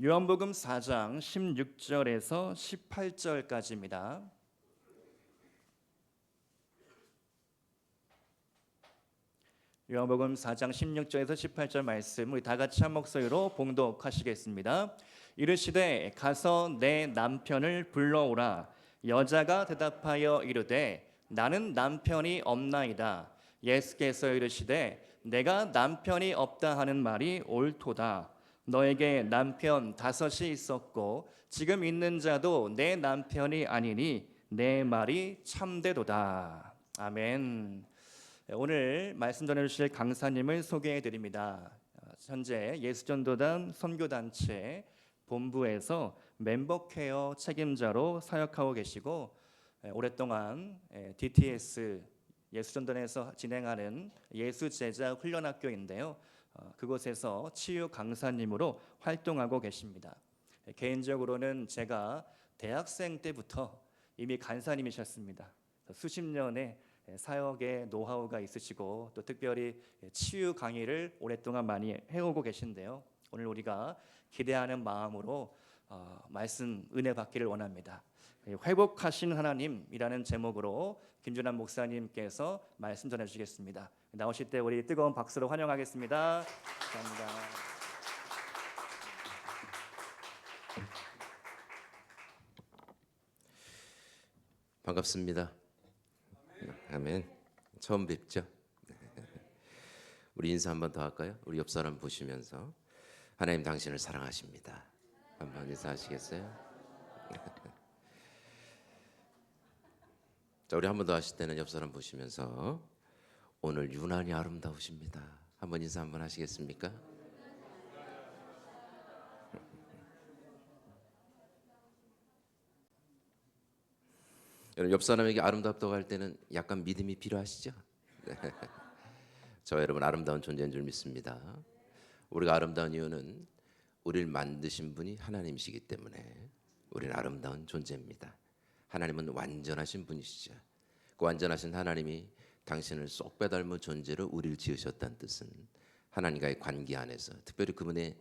요한복음 4장 16절에서 18절까지입니다. 요한복음 4장 16절에서 18절 말씀 우리 다 같이 한 목소리로 봉독하시겠습니다. 이르시되 가서 내 남편을 불러오라. 여자가 대답하여 이르되 나는 남편이 없나이다. 예수께서 이르시되 내가 남편이 없다 하는 말이 옳도다. 너에게 남편 5이 있었고 지금 있는 자도 내 남편이 아니니 내 말이 참되도다. 아멘. 오늘 말씀 전해주실 강사님을 소개해드립니다. 현재 예수전도단 선교단체 본부에서 멤버 케어 책임자로 사역하고 계시고 오랫동안 DTS 예수전도단에서 진행하는 예수제자 훈련학교인데요. 그곳에서 치유 강사님으로 활동하고 계십니다. 개인적으로는 제가 대학생 때부터 이미 간사님이셨습니다. 수십 년의 사역의 노하우가 있으시고 또 특별히 치유 강의를 오랫동안 많이 해오고 계신데요. 오늘 우리가 기대하는 마음으로 말씀 은혜 받기를 원합니다. 회복하신 하나님이라는 제목으로 김준환 목사님께서 말씀 전해주시겠습니다. 나오실 때 우리 뜨거운 박수로 환영하겠습니다. 감사합니다. 반갑습니다. 아멘. 처음 뵙죠? 우리 인사 한 번 더 할까요? 우리 옆 사람 보시면서 하나님 당신을 사랑하십니다. 한번 인사하시겠어요? 자, 우리 한 번 더 하실 때는 옆 사람 보시면서 오늘 유난히 아름다우십니다. 한번 인사 한번 하시겠습니까? 여러분 옆 사람에게 아름답다고 할 때는 약간 믿음이 필요하시죠? 저와 여러분 아름다운 존재인 줄 믿습니다. 우리가 아름다운 이유는 우리를 만드신 분이 하나님이시기 때문에 우리는 아름다운 존재입니다. 하나님은 완전하신 분이시죠. 그 완전하신 하나님이 당신을 쏙 빼닮은 존재로 우리를 지으셨다는 뜻은 하나님과의 관계 안에서 특별히 그분의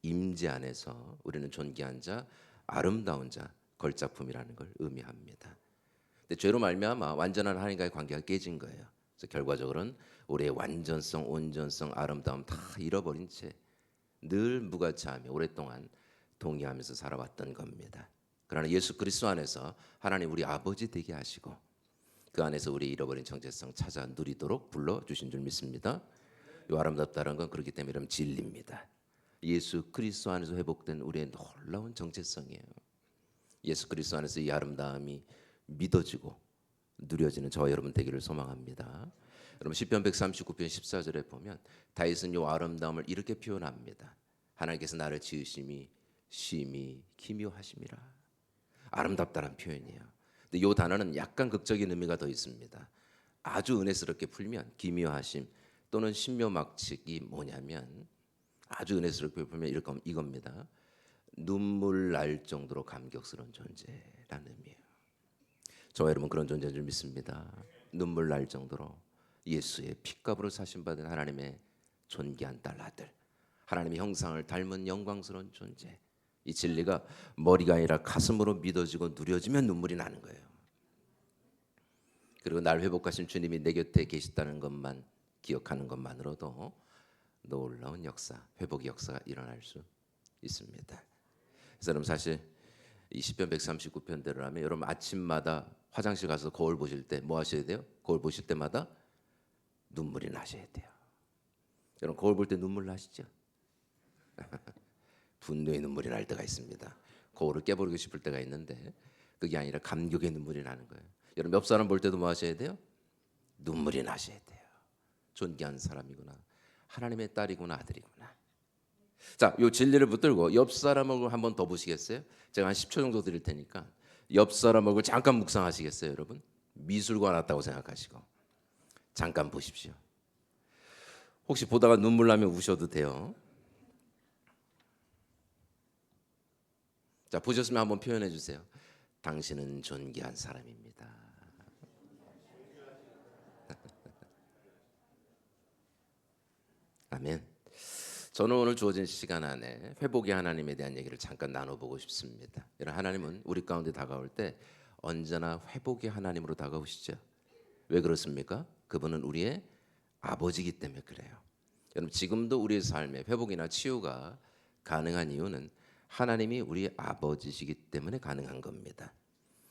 임재 안에서 우리는 존귀한 자, 아름다운 자, 걸작품이라는 걸 의미합니다. 근데 죄로 말미암아 완전한 하나님과의 관계가 깨진 거예요. 그래서 결과적으로는 우리의 완전성, 온전성, 아름다움 다 잃어버린 채 늘 무가치하며 오랫동안 동의하면서 살아왔던 겁니다. 그러나 예수 그리스도 안에서 하나님 우리 아버지 되게 하시고 그 안에서 우리 잃어버린 정체성 찾아 누리도록 불러주신 줄 믿습니다. 이 아름답다는 건 그렇기 때문에 이런 진리입니다. 예수 그리스도 안에서 회복된 우리의 놀라운 정체성이에요. 예수 그리스도 안에서 이 아름다움이 믿어지고 누려지는 저와 여러분 되기를 소망합니다. 여러분 시편 139편 14절에 보면 다윗은 이 아름다움을 이렇게 표현합니다. 하나님께서 나를 지으심이 심히 기묘하심이라. 아름답다는 표현이에요. 근데 이 단어는 약간 극적인 의미가 더 있습니다. 아주 은혜스럽게 풀면 기묘하심 또는 신묘막측이 뭐냐면 아주 은혜스럽게 풀면 이겁니다. 눈물 날 정도로 감격스러운 존재라는 의미예요. 저와 여러분 그런 존재인 줄 믿습니다. 눈물 날 정도로 예수의 핏값으로 사신받은 하나님의 존귀한 딸 아들, 하나님의 형상을 닮은 영광스러운 존재. 이 진리가 머리가 아니라 가슴으로 믿어지고 누려지면 눈물이 나는 거예요. 그리고 날 회복하신 주님이 내 곁에 계시다는 것만 기억하는 것만으로도 놀라운 역사, 회복의 역사가 일어날 수 있습니다. 그래서 여러분 사실 이 시편 139편대로라면 여러분 아침마다 화장실 가서 거울 보실 때 뭐 하셔야 돼요? 거울 보실 때마다 눈물이 나셔야 돼요. 여러분 거울 볼 때 눈물 나시죠? 분노의 눈물이 날 때가 있습니다. 거울을 깨버리고 싶을 때가 있는데 그게 아니라 감격의 눈물이 나는 거예요. 여러분 옆 사람 볼 때도 뭐 하셔야 돼요? 눈물이 나셔야 돼요. 존귀한 사람이구나. 하나님의 딸이구나, 아들이구나. 자, 이 진리를 붙들고 옆 사람 얼굴 한번 더 보시겠어요? 제가 한 10초 정도 드릴 테니까 옆 사람 얼굴 잠깐 묵상하시겠어요, 여러분? 미술관 왔다고 생각하시고 잠깐 보십시오. 혹시 보다가 눈물 나면 우셔도 돼요. 자, 보셨으면 한번 표현해 주세요. 당신은 존귀한 사람입니다. 아멘. 저는 오늘 주어진 시간 안에 회복의 하나님에 대한 얘기를 잠깐 나눠보고 싶습니다. 여러분, 하나님은 우리 가운데 다가올 때 언제나 회복의 하나님으로 다가오시죠. 왜 그렇습니까? 그분은 우리의 아버지이기 때문에 그래요. 여러분, 지금도 우리의 삶에 회복이나 치유가 가능한 이유는 하나님이 우리의 아버지시기 때문에 가능한 겁니다.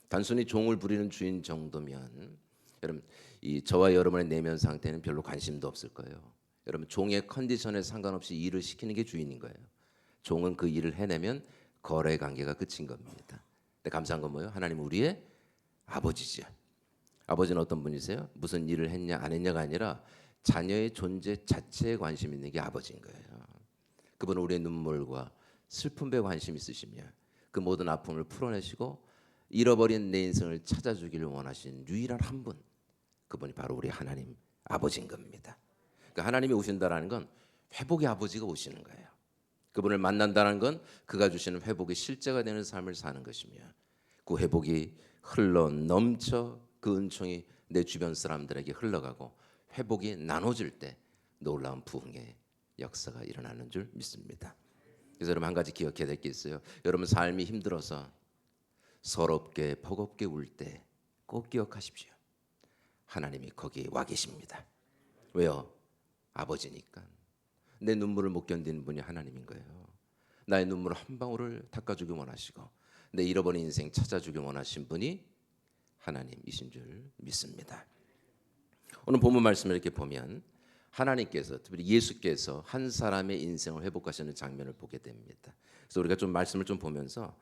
단순히 종을 부리는 주인 정도면 여러분, 이 저와 여러분의 내면 상태는 별로 관심도 없을 거예요. 여러분, 종의 컨디션에 상관없이 일을 시키는 게 주인인 거예요. 종은 그 일을 해내면 거래 관계가 끝인 겁니다. 근데 감사한 건 뭐예요? 하나님은 우리의 아버지죠. 아버지는 어떤 분이세요? 무슨 일을 했냐 안 했냐가 아니라 자녀의 존재 자체에 관심 있는 게 아버지인 거예요. 그분은 우리의 눈물과 슬픔에 관심 있으시며 그 모든 아픔을 풀어내시고 잃어버린 내 인생을 찾아주기를 원하신 유일한 한 분, 그분이 바로 우리 하나님 아버지인 겁니다. 그러니까 하나님이 오신다라는 건 회복의 아버지가 오시는 거예요. 그분을 만난다는 건 그가 주시는 회복의 실제가 되는 삶을 사는 것이며 그 회복이 흘러 넘쳐 그 은총이 내 주변 사람들에게 흘러가고 회복이 나눠질 때 놀라운 부흥의 역사가 일어나는 줄 믿습니다. 그래서 여러분, 한 가지 기억해야 될 게 있어요. 여러분, 삶이 힘들어서 서럽게 버겁게 울 때 꼭 기억하십시오. 하나님이 거기 와 계십니다. 왜요? 아버지니까. 내 눈물을 못 견디는 분이 하나님인 거예요. 나의 눈물 한 방울을 닦아주기 원하시고 내 잃어버린 인생 찾아주기 원하신 분이 하나님이신 줄 믿습니다. 오늘 본문 말씀을 이렇게 보면 하나님께서, 특별히 예수께서 한 사람의 인생을 회복하시는 장면을 보게 됩니다. 그래서 우리가 좀 말씀을 좀 보면서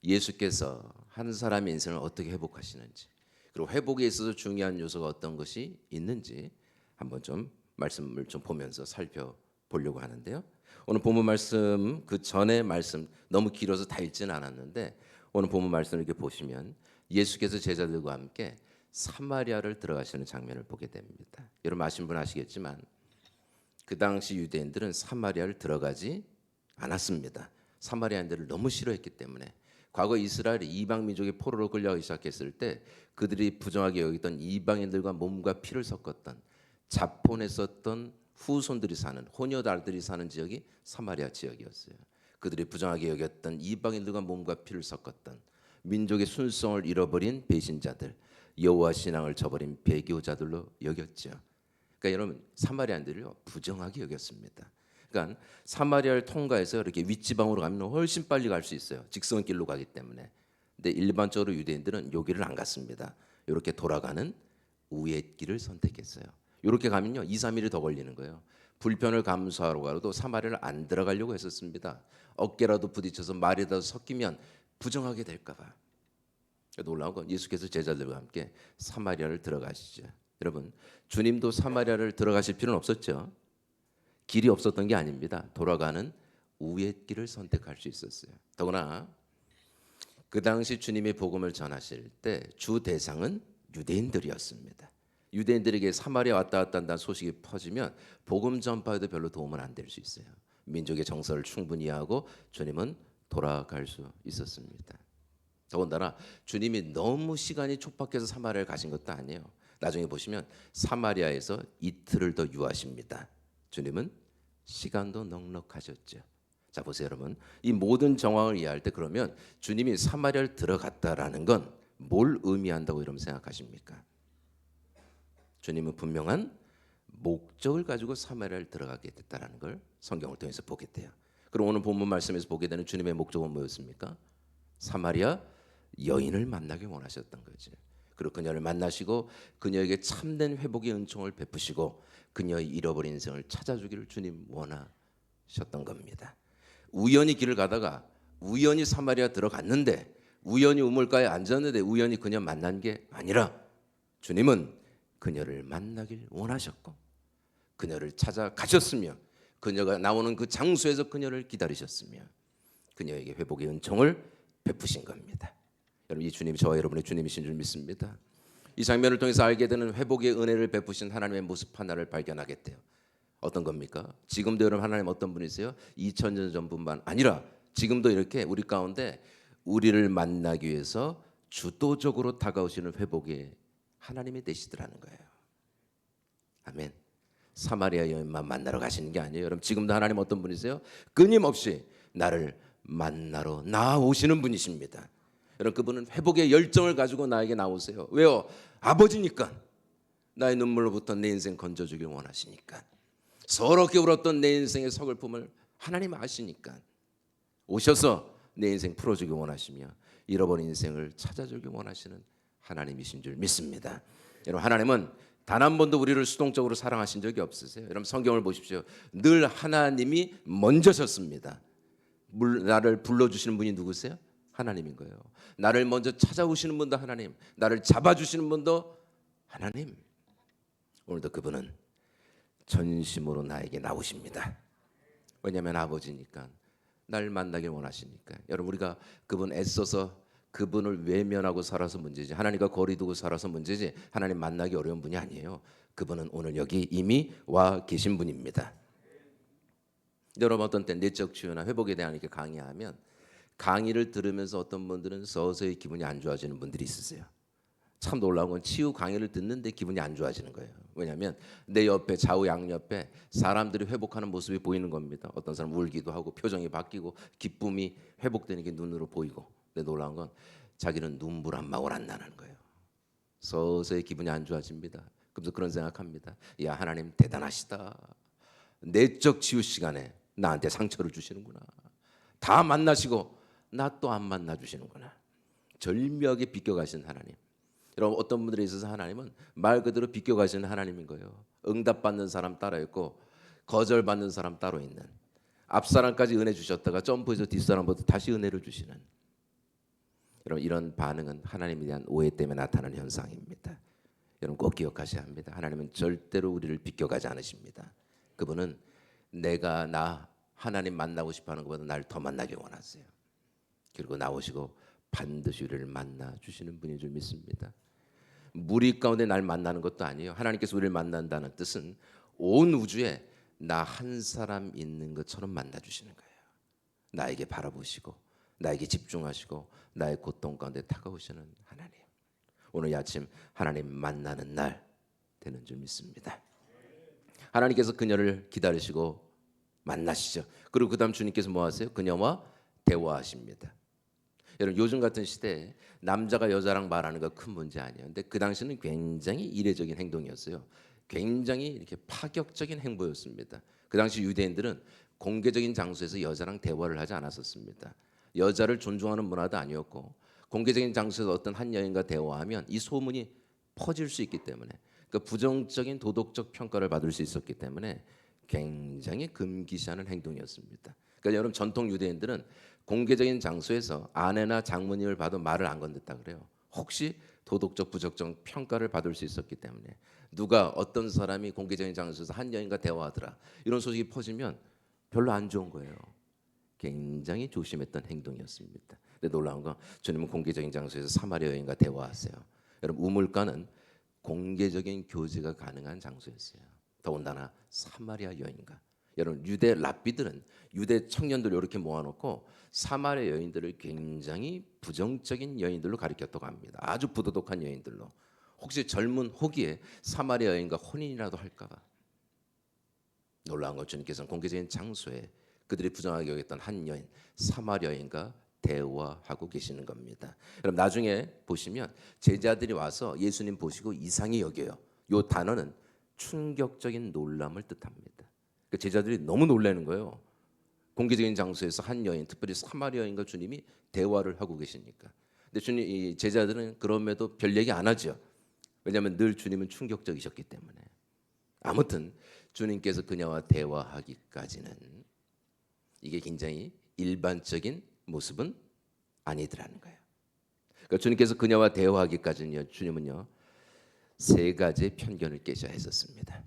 예수께서 한 사람의 인생을 어떻게 회복하시는지, 그리고 회복에 있어서 중요한 요소가 어떤 것이 있는지 한번 좀 말씀을 좀 보면서 살펴보려고 하는데요. 오늘 본문 말씀 그 전에 말씀 너무 길어서 다 읽지는 않았는데 오늘 본문 말씀을 이렇게 보시면 예수께서 제자들과 함께 사마리아를 들어가시는 장면을 보게 됩니다. 여러분 아시는 분 아시겠지만 그 당시 유대인들은 사마리아를 들어가지 않았습니다. 사마리아인들을 너무 싫어했기 때문에 과거 이스라엘이 이방 민족의 포로로 끌려가기 시작했을 때 그들이 부정하게 여기던 이방인들과 몸과 피를 섞었던 자폰했었던 후손들이 사는 호녀달들이 사는 지역이 사마리아 지역이었어요. 그들이 부정하게 여겼던 이방인들과 몸과 피를 섞었던 민족의 순성을 잃어버린 배신자들, 여호와 신앙을 저버린 배교자들로 여겼죠. 그러니까 여러분, 사마리아인들을 부정하게 여겼습니다. 그러니까 사마리아를 통과해서 이렇게 윗지방으로 가면 훨씬 빨리 갈 수 있어요. 직선길로 가기 때문에. 근데 일반적으로 유대인들은 여기를 안 갔습니다. 이렇게 돌아가는 우회 길을 선택했어요. 이렇게 가면요 2, 3일이 더 걸리는 거예요. 불편을 감수하러 가도 사마리아를 안 들어가려고 했었습니다. 어깨라도 부딪혀서 말이라도 섞이면 부정하게 될까 봐. 놀라운 건 예수께서 제자들과 함께 사마리아를 들어가시죠. 여러분, 주님도 사마리아를 들어가실 필요는 없었죠. 길이 없었던 게 아닙니다. 돌아가는 우회길을 선택할 수 있었어요. 더구나 그 당시 주님이 복음을 전하실 때 주 대상은 유대인들이었습니다. 유대인들에게 사마리아 왔다 갔다 한다는 소식이 퍼지면 복음 전파에도 별로 도움은 안 될 수 있어요. 민족의 정서를 충분히 이해하고 주님은 돌아갈 수 있었습니다. 더군다나 주님이 너무 시간이 촉박해서 사마리아를 가신 것도 아니에요. 나중에 보시면 사마리아에서 이틀을 더 유하십니다. 주님은 시간도 넉넉하셨죠. 자 보세요 여러분, 이 모든 정황을 이해할 때 그러면 주님이 사마리아를 들어갔다라는 건 뭘 의미한다고 여러분 생각하십니까? 주님은 분명한 목적을 가지고 사마리아를 들어가게 됐다라는 걸 성경을 통해서 보게 돼요. 그럼 오늘 본문 말씀에서 보게 되는 주님의 목적은 뭐였습니까? 사마리아 여인을 만나기 원하셨던 거죠. 그리고 그녀를 만나시고 그녀에게 참된 회복의 은총을 베푸시고 그녀의 잃어버린 인생을 찾아주기를 주님 원하셨던 겁니다. 우연히 길을 가다가 우연히 사마리아 들어갔는데 우연히 우물가에 앉았는데 우연히 그녀 만난 게 아니라 주님은 그녀를 만나길 원하셨고 그녀를 찾아가셨으며 그녀가 나오는 그 장소에서 그녀를 기다리셨으며 그녀에게 회복의 은총을 베푸신 겁니다. 여러분, 이 주님이 저와 여러분의 주님이신 줄 믿습니다. 이 장면을 통해서 알게 되는 회복의 은혜를 베푸신 하나님의 모습 하나를 발견하게 돼요. 어떤 겁니까? 지금도 여러분 하나님 어떤 분이세요? 2000년 전뿐만 아니라 지금도 이렇게 우리 가운데 우리를 만나기 위해서 주도적으로 다가오시는 회복의 하나님이 되시더라는 거예요. 아멘. 사마리아 여인만 만나러 가시는 게 아니에요. 여러분 지금도 하나님 어떤 분이세요? 끊임없이 나를 만나러 나오시는 분이십니다. 여러분 그분은 회복의 열정을 가지고 나에게 나오세요. 왜요? 아버지니까. 나의 눈물로부터 내 인생 건져주길 원하시니까. 서럽게 울었던 내 인생의 서글픔을 하나님 아시니까 오셔서 내 인생 풀어주길 원하시며 잃어버린 인생을 찾아주길 원하시는 하나님이신 줄 믿습니다. 여러분 하나님은 단 한 번도 우리를 수동적으로 사랑하신 적이 없으세요. 여러분 성경을 보십시오. 늘 하나님이 먼저셨습니다. 나를 불러주시는 분이 누구세요? 하나님인 거예요. 나를 먼저 찾아오시는 분도 하나님, 나를 잡아주시는 분도 하나님. 오늘도 그분은 전심으로 나에게 나오십니다. 왜냐하면 아버지니까, 날 만나길 원하시니까. 여러분 우리가 그분 애써서 그분을 외면하고 살아서 문제지, 하나님과 거리 두고 살아서 문제지, 하나님 만나기 어려운 분이 아니에요. 그분은 오늘 여기 이미 와 계신 분입니다. 여러분 어떤 때 내적 치유나 회복에 대한 이렇게 강의하면 강의를 들으면서 어떤 분들은 서서히 기분이 안 좋아지는 분들이 있으세요. 참 놀라운 건 치유 강의를 듣는데 기분이 안 좋아지는 거예요. 왜냐하면 내 옆에 좌우 양옆에 사람들이 회복하는 모습이 보이는 겁니다. 어떤 사람 울기도 하고 표정이 바뀌고 기쁨이 회복되는 게 눈으로 보이고. 근데 놀라운 건 자기는 눈물 한 방울 안 나는 거예요. 서서히 기분이 안 좋아집니다. 그래서 그런 생각합니다. 야 하나님 대단하시다. 내적 치유 시간에 나한테 상처를 주시는구나. 다 만나시고 나 또 안 만나 주시는구나. 절묘하게 비껴가신 하나님. 여러분 어떤 분들에 있어서 하나님은 말 그대로 비껴가시는 하나님인 거예요. 응답받는 사람 따로 있고 거절받는 사람 따로 있는. 앞사람까지 은혜 주셨다가 점프해서 뒷사람부터 다시 은혜를 주시는. 여러분 이런 반응은 하나님에 대한 오해 때문에 나타나는 현상입니다. 여러분 꼭 기억하셔야 합니다. 하나님은 절대로 우리를 비껴가지 않으십니다. 그분은 내가 나 하나님 만나고 싶어하는 것보다 날 더 만나기 원하세요. 그리고 나오시고 반드시 우리를 만나 주시는 분인 줄 믿습니다. 무리 가운데 날 만나는 것도 아니에요. 하나님께서 우리를 만난다는 뜻은 온 우주에 나 한 사람 있는 것처럼 만나 주시는 거예요. 나에게 바라보시고 나에게 집중하시고 나의 고통 가운데 다가오시는 하나님. 오늘 이 아침 하나님 만나는 날 되는 줄 믿습니다. 하나님께서 그녀를 기다리시고 만나시죠. 그리고 그다음 주님께서 뭐 하세요? 그녀와 대화하십니다. 여러분 요즘 같은 시대에 남자가 여자랑 말하는 거 큰 문제 아니에요. 근데 그 당시는 굉장히 이례적인 행동이었어요. 굉장히 이렇게 파격적인 행보였습니다. 그 당시 유대인들은 공개적인 장소에서 여자랑 대화를 하지 않았었습니다. 여자를 존중하는 문화도 아니었고 공개적인 장소에서 어떤 한 여인과 대화하면 이 소문이 퍼질 수 있기 때문에 그 부정적인 도덕적 평가를 받을 수 있었기 때문에 굉장히 금기시하는 행동이었습니다. 그러니까 여러분 전통 유대인들은 공개적인 장소에서 아내나 장모님을 봐도 말을 안 건넸다 그래요. 혹시 도덕적 부적적 평가를 받을 수 있었기 때문에 누가 어떤 사람이 공개적인 장소에서 한 여인과 대화하더라 이런 소식이 퍼지면 별로 안 좋은 거예요. 굉장히 조심했던 행동이었습니다. 근데 놀라운 건 주님은 공개적인 장소에서 사마리아 여인과 대화하세요. 여러분 우물가는 공개적인 교제가 가능한 장소였어요. 더군다나 사마리아 여인과. 여러분 유대 랍비들은 유대 청년들 이렇게 모아놓고 사마리아 여인들을 굉장히 부정적인 여인들로 가리켰다고 합니다. 아주 부도덕한 여인들로. 혹시 젊은 호기에 사마리아 여인과 혼인이라도 할까봐. 놀라운 건 주님께서는 공개적인 장소에 그들이 부정하게 여겼던 한 여인 사마리아 여인과 대화하고 계시는 겁니다. 여러분 나중에 보시면 제자들이 와서 예수님 보시고 이상히 여겨요. 이 단어는 충격적인 놀람을 뜻합니다. 그러니까 제자들이 너무 놀라는 거예요. 공개적인 장소에서 한 여인, 특별히 사마리아 여인과 주님이 대화를 하고 계시니까. 근데 주님, 이 제자들은 그럼에도 별 얘기 안 하죠. 왜냐하면 늘 주님은 충격적이셨기 때문에. 아무튼 주님께서 그녀와 대화하기까지는 이게 굉장히 일반적인 모습은 아니더라는 거예요. 그러니까 주님께서 그녀와 대화하기까지는요, 주님은요 3가지의 편견을 깨셔야 했었습니다.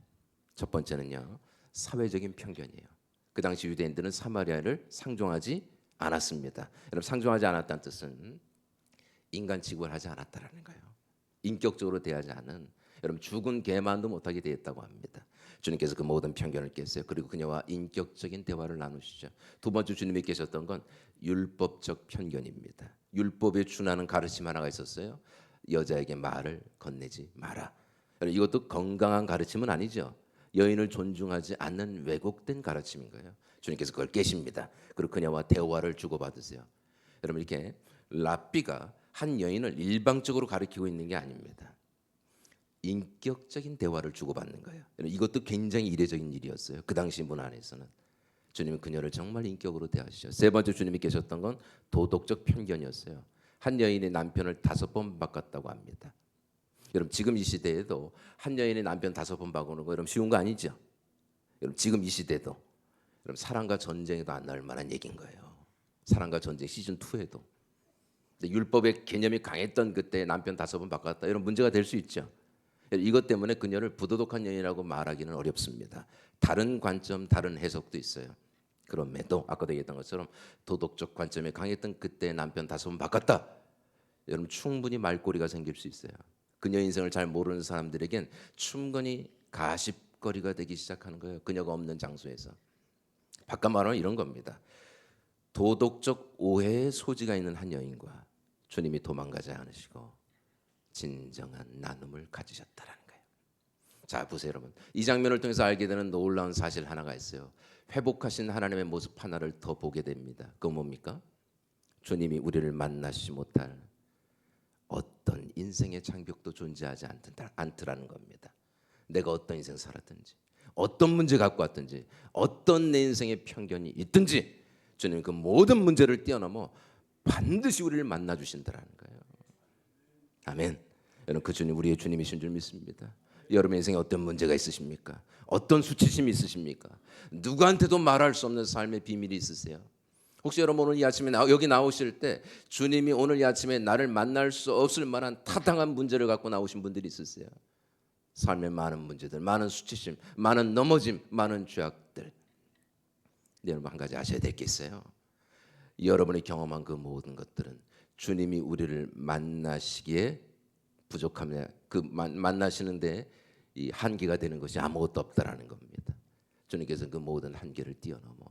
첫 번째는요 사회적인 편견이에요. 그 당시 유대인들은 사마리아를 상종하지 않았습니다. 여러분 상종하지 않았다는 뜻은 인간 취급을 하지 않았다라는 거예요. 인격적으로 대하지 않은 여러분 죽은 개만도 못하게 되었다고 합니다. 주님께서 그 모든 편견을 깼어요. 그리고 그녀와 인격적인 대화를 나누시죠. 두 번째 주님이 계셨던 건 율법적 편견입니다. 율법에 준하는 가르침 하나가 있었어요. 여자에게 말을 건네지 마라. 여러분 이것도 건강한 가르침은 아니죠. 여인을 존중하지 않는 왜곡된 가르침인 거예요. 주님께서 그걸 깨십니다. 그리고 그녀와 대화를 주고받으세요. 여러분 이렇게 랍비가 한 여인을 일방적으로 가리키고 있는 게 아닙니다. 인격적인 대화를 주고받는 거예요. 이것도 굉장히 이례적인 일이었어요. 그 당시 문화 안에서는. 주님은 그녀를 정말 인격으로 대하시죠. 세 번째 주님이 계셨던 건 도덕적 편견이었어요. 한 여인의 남편을 5번 바꿨다고 합니다. 여러분 지금 이 시대에도 한 여인의 남편 5번 바꾸는 거 여러분 쉬운 거 아니죠? 여러분 지금 이 시대도 여러분 사랑과 전쟁에도 안 나올 만한 얘기인 거예요. 사랑과 전쟁 시즌 2에도. 율법의 개념이 강했던 그때 남편 5번 바꿨다 이런 문제가 될 수 있죠. 이것 때문에 그녀를 부도덕한 여인이라고 말하기는 어렵습니다. 다른 관점, 다른 해석도 있어요. 그럼에도 아까도 얘기했던 것처럼 도덕적 관점이 강했던 그때 남편 5번 바꿨다. 여러분 충분히 말꼬리가 생길 수 있어요. 그녀 인생을 잘 모르는 사람들에겐 충분히 가십거리가 되기 시작하는 거예요. 그녀가 없는 장소에서. 바깥 말하면 이런 겁니다. 도덕적 오해의 소지가 있는 한 여인과 주님이 도망가지 않으시고 진정한 나눔을 가지셨다라는 거예요. 자 보세요 여러분. 이 장면을 통해서 알게 되는 놀라운 사실 하나가 있어요. 회복하신 하나님의 모습 하나를 더 보게 됩니다. 그건 뭡니까? 주님이 우리를 만나시지 못할 어떤 인생의 장벽도 존재하지 않더라는 겁니다. 내가 어떤 인생 살았든지 어떤 문제 갖고 왔든지 어떤 내 인생의 편견이 있든지 주님 그 모든 문제를 뛰어넘어 반드시 우리를 만나 주신다라는 거예요. 아멘. 여러분 그 주님 우리의 주님이신 줄 믿습니다. 여러분 인생에 어떤 문제가 있으십니까? 어떤 수치심이 있으십니까? 누구한테도 말할 수 없는 삶의 비밀이 있으세요? 혹시 여러분 오늘 이 아침에 여기 나오실 때 주님이 오늘 이 아침에 나를 만날 수 없을 만한 타당한 문제를 갖고 나오신 분들이 있으세요? 삶의 많은 문제들, 많은 수치심, 많은 넘어짐, 많은 죄악들. 여러분 한 가지 아셔야 될 게 있어요. 여러분이 경험한 그 모든 것들은 주님이 우리를 만나시기에 부족하면 그 만나시는데 이 한계가 되는 것이 아무것도 없다라는 겁니다. 주님께서 그 모든 한계를 뛰어넘어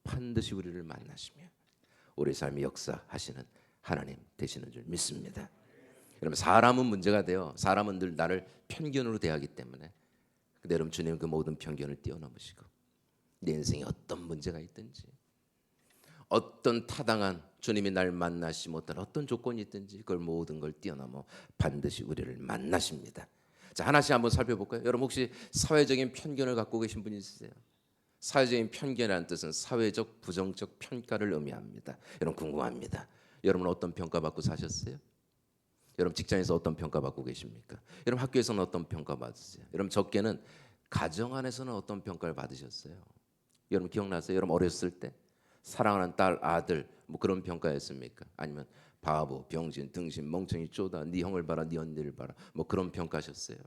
반드시 우리를 만나시며 우리 삶의 역사하시는 하나님 되시는 줄 믿습니다. 여러분 사람은 문제가 돼요. 사람은 늘 나를 편견으로 대하기 때문에. 근데 여러분 주님 그 모든 편견을 뛰어넘으시고 내 인생에 어떤 문제가 있든지 어떤 타당한 주님이 날 만나시 못한 어떤 조건이 있든지 그걸 모든 걸 뛰어넘어 반드시 우리를 만나십니다. 자 하나씩 한번 살펴볼까요? 여러분 혹시 사회적인 편견을 갖고 계신 분이 있으세요? 사회적인 편견이라는 뜻은 사회적 부정적 평가를 의미합니다. 여러분 궁금합니다. 여러분 어떤 평가 받고 사셨어요? 여러분 직장에서 어떤 평가 받고 계십니까? 여러분 학교에서는 어떤 평가 받으세요? 여러분 적게는 가정 안에서는 어떤 평가를 받으셨어요? 여러분 기억나세요? 여러분 어렸을 때 사랑하는 딸, 아들 뭐 그런 평가였습니까? 아니면 바보, 병신, 등신, 멍청이, 쪼다, 네 형을 봐라, 네 언니를 봐라 뭐 그런 평가하셨어요?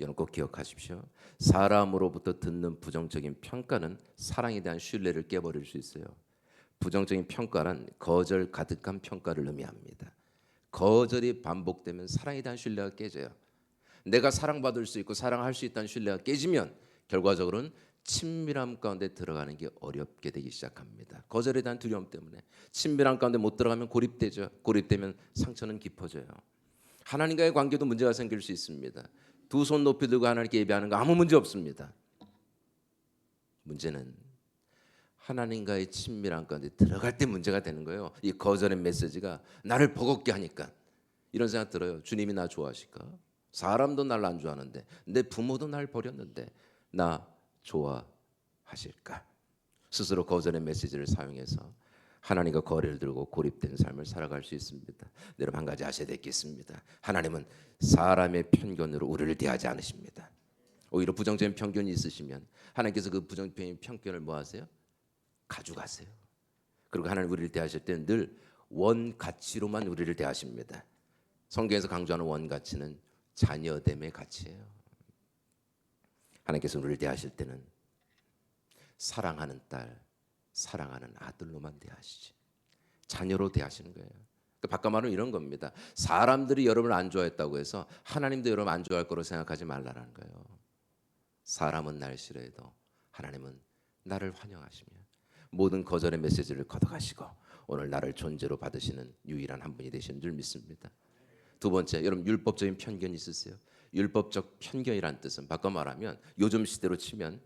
여러분 꼭 기억하십시오. 사람으로부터 듣는 부정적인 평가는 사랑에 대한 신뢰를 깨버릴 수 있어요. 부정적인 평가는 거절 가득한 평가를 의미합니다. 거절이 반복되면 사랑에 대한 신뢰가 깨져요. 내가 사랑받을 수 있고 사랑할 수 있다는 신뢰가 깨지면 결과적으로는 친밀함 가운데 들어가는 게 어렵게 되기 시작합니다. 거절에 대한 두려움 때문에 친밀함 가운데 못 들어가면 고립되죠. 고립되면 상처는 깊어져요. 하나님과의 관계도 문제가 생길 수 있습니다. 두 손 높이 들고 하나님께 예배하는 거 아무 문제 없습니다. 문제는 하나님과의 친밀함 가운데 들어갈 때 문제가 되는 거예요. 이 거절의 메시지가 나를 버겁게 하니까 이런 생각 들어요. 주님이 나 좋아하실까? 사람도 날 안 좋아하는데 내 부모도 날 버렸는데 나 좋아하실까? 스스로 거절의 메시지를 사용해서 하나님과 거리를 두고 고립된 삶을 살아갈 수 있습니다. 여러분 한 가지 아셔야 되겠습니다. 하나님은 사람의 편견으로 우리를 대하지 않으십니다. 오히려 부정적인 편견이 있으시면 하나님께서 그 부정적인 편견을 뭐 하세요? 가져가세요. 그리고 하나님 우리를 대하실 때는 늘 원가치로만 우리를 대하십니다. 성경에서 강조하는 원가치는 자녀됨의 가치예요. 하나님께서 우리를 대하실 때는 사랑하는 딸, 사랑하는 아들로만 대하시지 자녀로 대하시는 거예요. 그러니까 바꿔 말하면 이런 겁니다. 사람들이 여러분을 안 좋아했다고 해서 하나님도 여러분 안 좋아할 거로 생각하지 말라는 거예요. 사람은 날 싫어해도 하나님은 나를 환영하시며 모든 거절의 메시지를 걷어가시고 오늘 나를 존재로 받으시는 유일한 한 분이 되시는 줄 믿습니다. 두 번째, 여러분 율법적인 편견이 있으세요? 율법적 편견이란 뜻은 바꿔 말하면 요즘 시대로 치면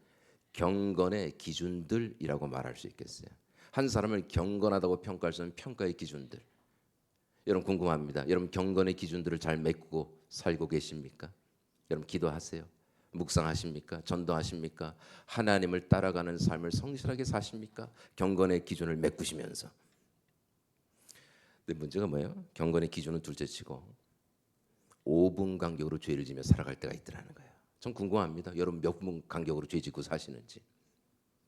경건의 기준들이라고 말할 수 있겠어요. 한 사람을 경건하다고 평가할 수 있는 평가의 기준들. 여러분 궁금합니다. 여러분 경건의 기준들을 잘 메꾸고 살고 계십니까? 여러분 기도하세요. 묵상하십니까? 전도하십니까? 하나님을 따라가는 삶을 성실하게 사십니까? 경건의 기준을 메꾸시면서. 근데 문제가 뭐예요? 경건의 기준은 둘째치고 5분 간격으로 죄를 지며 살아갈 때가 있더라는 거예요. 전 궁금합니다. 여러분 몇 분 간격으로 죄 짓고 사시는지.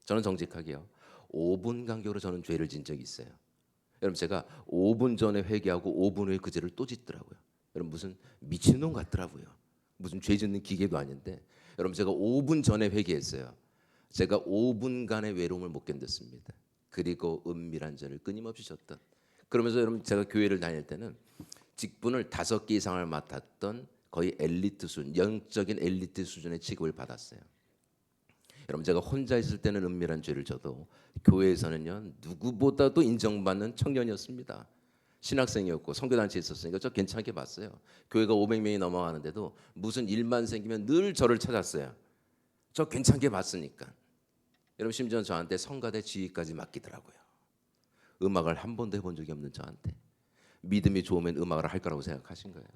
저는 정직하게요. 5분 간격으로 저는 죄를 진 적이 있어요. 여러분 제가 5분 전에 회개하고 5분 후에 그 죄를 또 짓더라고요. 여러분 무슨 미친놈 같더라고요. 무슨 죄 짓는 기계도 아닌데 여러분 제가 5분 전에 회개했어요. 제가 5분간의 외로움을 못 견뎠습니다. 그리고 은밀한 죄를 끊임없이 졌던. 그러면서 여러분 제가 교회를 다닐 때는 직분을 5개 이상을 맡았던 거의 엘리트 수준, 영적인 엘리트 수준의 취급을 받았어요. 여러분 제가 혼자 있을 때는 은밀한 죄를 져도 교회에서는요 누구보다도 인정받는 청년이었습니다. 신학생이었고 선교단체에 있었으니까 저 괜찮게 봤어요. 교회가 500명이 넘어가는데도 무슨 일만 생기면 늘 저를 찾았어요. 저 괜찮게 봤으니까. 여러분 심지어 저한테 성가대 지휘까지 맡기더라고요. 음악을 한 번도 해본 적이 없는 저한테 믿음이 좋으면 음악을 할 거라고 생각하신 거예요.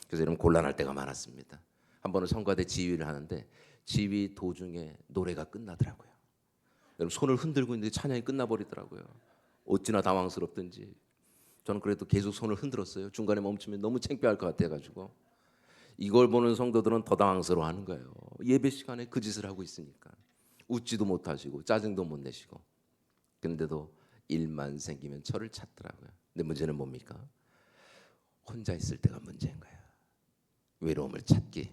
그래서 여러분 곤란할 때가 많았습니다. 한 번은 성가대 지휘를 하는데 지휘 도중에 노래가 끝나더라고요. 여러분 손을 흔들고 있는데 찬양이 끝나버리더라고요. 어찌나 당황스럽든지 저는 그래도 계속 손을 흔들었어요. 중간에 멈추면 너무 창피할 것 같아가지고 이걸 보는 성도들은 더 당황스러워하는 거예요. 예배 시간에 그 짓을 하고 있으니까 웃지도 못하시고 짜증도 못 내시고 근데도 일만 생기면 저를 찾더라고요. 근데 문제는 뭡니까? 혼자 있을 때가 문제인 거예요. 외로움을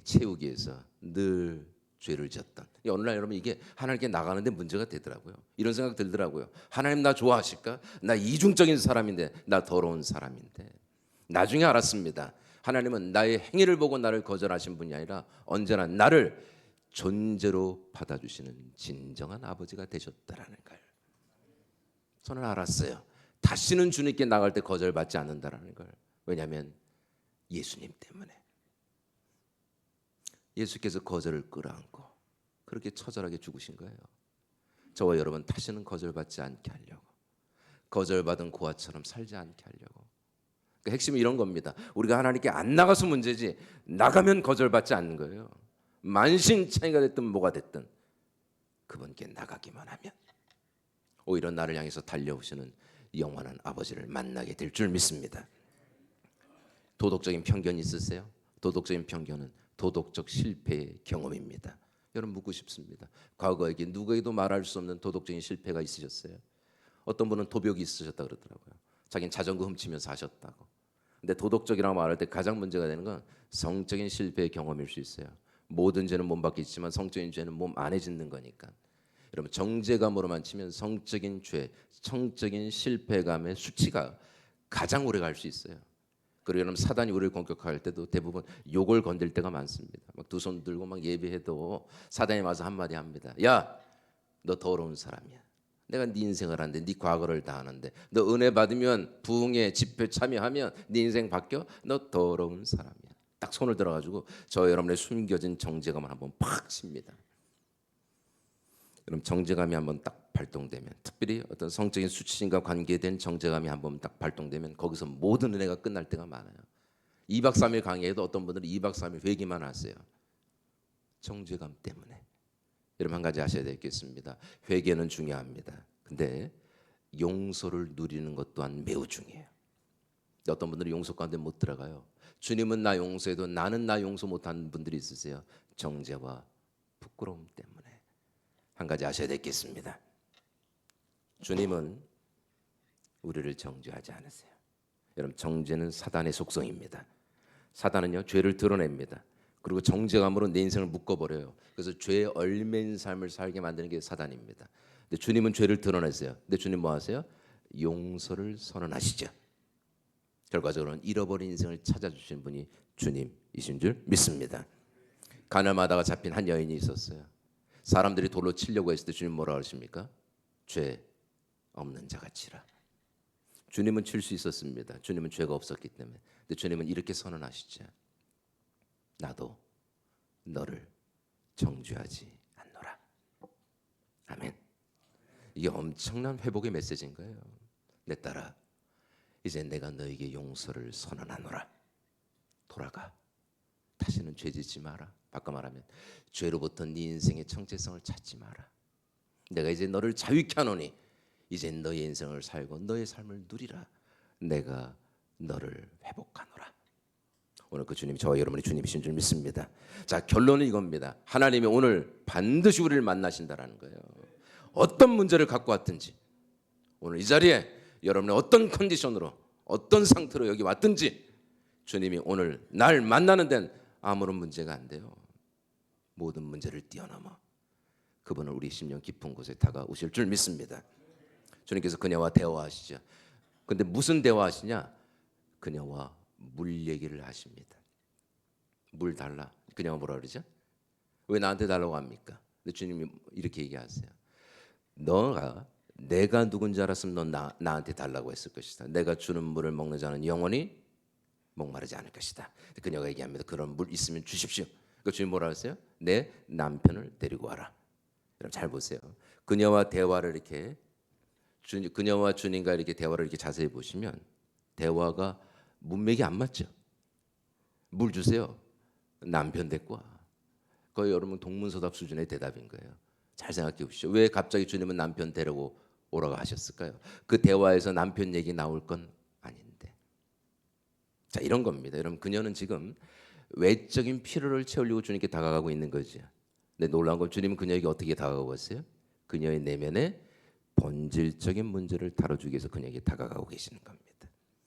채우기 위해서 늘 죄를 지었던. 오늘날 여러분 이게 하나님께 나가는데 문제가 되더라고요. 이런 생각 들더라고요. 하나님 나 좋아하실까? 나 이중적인 사람인데, 나 더러운 사람인데. 나중에 알았습니다. 하나님은 나의 행위를 보고 나를 거절하신 분이 아니라 언제나 나를 존재로 받아주시는 진정한 아버지가 되셨다라는 걸 저는 알았어요. 다시는 주님께 나갈 때 거절받지 않는다라는 걸. 왜냐하면 예수님 때문에. 예수께서 거절을 끌어안고 그렇게 처절하게 죽으신 거예요. 저와 여러분 다시는 거절받지 않게 하려고, 거절받은 고아처럼 살지 않게 하려고. 그러니까 핵심은 이런 겁니다. 우리가 하나님께 안 나가서 문제지 나가면 거절받지 않는 거예요. 만신창이가 됐든 뭐가 됐든 그분께 나가기만 하면 오히려 나를 향해서 달려오시는 영원한 아버지를 만나게 될 줄 믿습니다. 도덕적인 편견이 있으세요? 도덕적인 편견은 도덕적 실패의 경험입니다. 여러분 묻고 싶습니다. 과거에 누구에게도 말할 수 없는 도덕적인 실패가 있으셨어요? 어떤 분은 도벽이 있으셨다 그러더라고요. 자기는 자전거 훔치면서 하셨다고. 근데 도덕적이라고 말할 때 가장 문제가 되는 건 성적인 실패의 경험일 수 있어요. 모든 죄는 몸 밖에 있지만 성적인 죄는 몸 안에 짓는 거니까. 여러분 정죄감으로만 치면 성적인 죄, 성적인 실패감의 수치가 가장 오래 갈 수 있어요. 그리고 여러분 사단이 우리를 공격할 때도 대부분 욕을 건들 때가 많습니다. 막 두 손 들고 막 예배해도 사단이 와서 한마디 합니다. 야, 너 더러운 사람이야. 내가 네 인생을 하는데 네 과거를 다 아는데 너 은혜 받으면 부흥회 집회 참여하면 네 인생 바뀌어? 너 더러운 사람이야. 딱 손을 들어가지고 저 여러분의 숨겨진 정죄감을 한번 팍 칩니다. 그럼 정죄감이 한번 딱 발동되면 특별히 어떤 성적인 수치심과 관계된 정죄감이 한번 딱 발동되면 거기서 모든 은혜가 끝날 때가 많아요. 2박 3일 강의에도 어떤 분들은 2박 3일 회개만 하세요. 정죄감 때문에. 여러분 한 가지 아셔야 되겠습니다. 회개는 중요합니다. 근데 용서를 누리는 것 또한 매우 중요해요. 어떤 분들은 용서 가운데 못 들어가요. 주님은 나 용서해도 나는 나 용서 못하는 분들이 있으세요. 정죄와 부끄러움 때문에. 한 가지 아셔야 되겠습니다. 주님은 우리를 정죄하지 않으세요. 여러분 정죄는 사단의 속성입니다. 사단은요 죄를 드러냅니다. 그리고 정죄감으로 내 인생을 묶어버려요. 그래서 죄에 얽매인 삶을 살게 만드는 게 사단입니다. 근데 주님은 죄를 드러내세요. 근데 주님 뭐 하세요? 용서를 선언하시죠. 결과적으로는 잃어버린 인생을 찾아주신 분이 주님이신 줄 믿습니다. 가늠하다가 잡힌 한 여인이 있었어요. 사람들이 돌로 치려고 했을 때 주님 뭐라 그러십니까? 죄 없는 자가 치라. 주님은 칠 수 있었습니다. 주님은 죄가 없었기 때문에. 근데 주님은 이렇게 선언하시죠. 나도 너를 정죄하지 않노라. 아멘. 이게 엄청난 회복의 메시지인 거예요. 내 딸아, 이제 내가 너에게 용서를 선언하노라. 돌아가. 다시는 죄 짓지 마라. 바꿔 말하면 죄로부터 네 인생의 정체성을 찾지 마라. 내가 이제 너를 자유케 하노니 이제 너의 인생을 살고 너의 삶을 누리라. 내가 너를 회복하노라. 오늘 그 주님이 저와 여러분의 주님이신 줄 믿습니다. 자, 결론은 이겁니다. 하나님이 오늘 반드시 우리를 만나신다라는 거예요. 어떤 문제를 갖고 왔든지 오늘 이 자리에 여러분의 어떤 컨디션으로 어떤 상태로 여기 왔든지 주님이 오늘 날 만나는 데는 아무런 문제가 안 돼요. 모든 문제를 뛰어넘어 그분은 우리 심령 깊은 곳에 다가오실 줄 믿습니다. 주님께서 그녀와 대화하시죠. 근데 무슨 대화하시냐? 그녀와 물 얘기를 하십니다. 물 달라. 그녀가 뭐라 그러죠? 왜 나한테 달라고 합니까? 근데 주님이 이렇게 얘기하세요. 내가 누군지 알았으면 넌 나한테 달라고 했을 것이다. 내가 주는 물을 먹는 자는 영원히 목마르지 않을 것이다. 그녀가 얘기합니다. 그런 물 있으면 주십시오. 그 주님 뭐라 하세요? 내 남편을 데리고 와라. 여러분 잘 보세요. 그녀와 대화를 이렇게 그녀와 주님과 이렇게 대화를 이렇게 자세히 보시면 대화가 문맥이 안 맞죠. 물 주세요. 남편 데리고 와. 거의 여러분 동문서답 수준의 대답인 거예요. 잘 생각해 보십시오. 왜 갑자기 주님은 남편 데리고 오라고 하셨을까요? 그 대화에서 남편 얘기 나올 건 아닌데. 자, 이런 겁니다. 여러분 그녀는 지금 외적인 필요를 채우려고 주님께 다가가고 있는 거죠. 근데 놀라운 건 주님은 그녀에게 어떻게 다가가고 있어요? 그녀의 내면의 본질적인 문제를 다뤄주기 위해서 그녀에게 다가가고 계시는 겁니다.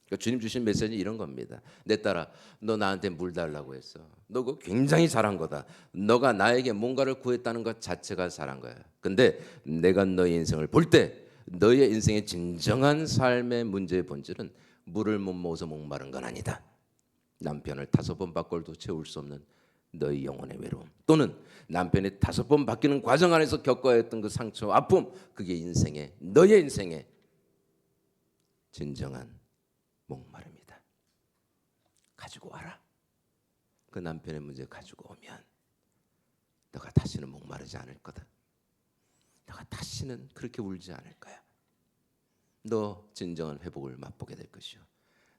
그러니까 주님 주신 메시지는 이런 겁니다. 내 딸아, 너 나한테 물 달라고 했어. 너 그거 굉장히 잘한 거다. 너가 나에게 뭔가를 구했다는 것 자체가 잘한 거야. 근데 내가 너의 인생을 볼 때 너의 인생의 진정한 삶의 문제의 본질은 물을 못 먹어서 목마른 건 아니다. 남편을 5번 바꿔도 채울 수 없는 너의 영혼의 외로움, 또는 남편이 5번 바뀌는 과정 안에서 겪어야 했던 그 상처, 아픔, 그게 너의 인생의 진정한 목마름이다. 가지고 와라. 그 남편의 문제 가지고 오면 너가 다시는 목마르지 않을 거다. 너가 다시는 그렇게 울지 않을 거야. 너 진정한 회복을 맛보게 될 것이요,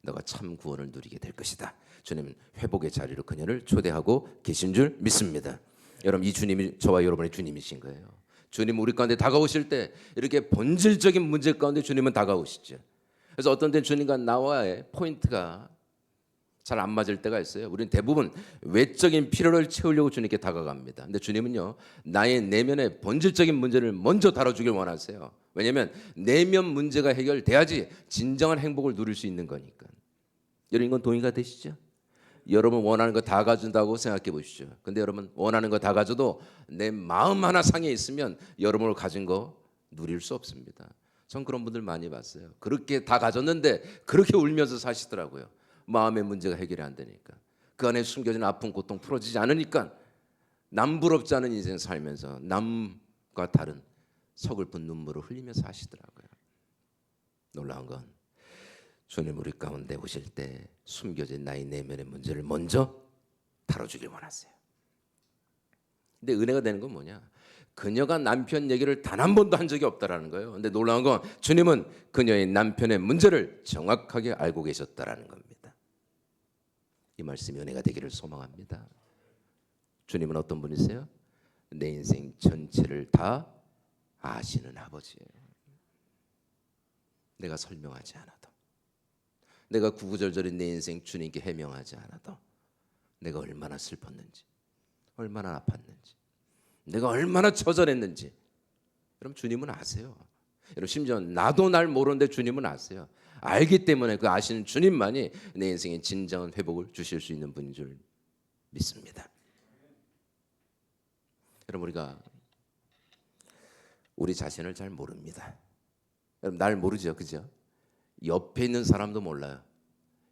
너가 참 구원을 누리게 될 것이다. 주님은 회복의 자리로 그녀를 초대하고 계신 줄 믿습니다. 여러분 이 주님이 저와 여러분의 주님이신 거예요. 주님 우리 가운데 다가오실 때 이렇게 본질적인 문제 가운데 주님은 다가오시죠. 그래서 어떤 때는 주님과 나와의 포인트가 잘 안 맞을 때가 있어요. 우리는 대부분 외적인 필요를 채우려고 주님께 다가갑니다. 근데 주님은요, 나의 내면의 본질적인 문제를 먼저 다뤄주길 원하세요. 왜냐하면 내면 문제가 해결돼야지 진정한 행복을 누릴 수 있는 거니까. 여러분 이건 동의가 되시죠? 여러분 원하는 거 다 가진다고 생각해 보시죠. 근데 여러분 원하는 거 다 가져도 내 마음 하나 상해 있으면 여러분을 가진 거 누릴 수 없습니다. 전 그런 분들 많이 봤어요. 그렇게 다 가졌는데 그렇게 울면서 사시더라고요. 마음의 문제가 해결이 안 되니까, 그 안에 숨겨진 아픔 고통 풀어지지 않으니까 남부럽지 않은 인생 살면서 남과 다른 서글픈 눈물을 흘리면서 하시더라고요. 놀라운 건 주님 우리 가운데 오실 때 숨겨진 나의 내면의 문제를 먼저 다뤄주길 원하세요. 근데 은혜가 되는 건 뭐냐? 그녀가 남편 얘기를 단 한 번도 한 적이 없다라는 거예요. 근데 놀라운 건 주님은 그녀의 남편의 문제를 정확하게 알고 계셨다라는 겁니다. 이 말씀이 은혜가 되기를 소망합니다. 주님은 어떤 분이세요? 내 인생 전체를 다 아시는 아버지예요. 내가 설명하지 않아도, 내가 구구절절히 내 인생 주님께 해명하지 않아도 내가 얼마나 슬펐는지, 얼마나 아팠는지, 내가 얼마나 처절했는지 여러분 주님은 아세요. 여러분 심지어 나도 날 모르는데 주님은 아세요. 알기 때문에 그 아시는 주님만이 내 인생의 진정한 회복을 주실 수 있는 분인 줄 믿습니다. 여러분 우리가 우리 자신을 잘 모릅니다. 여러분 날 모르죠, 그죠? 옆에 있는 사람도 몰라요.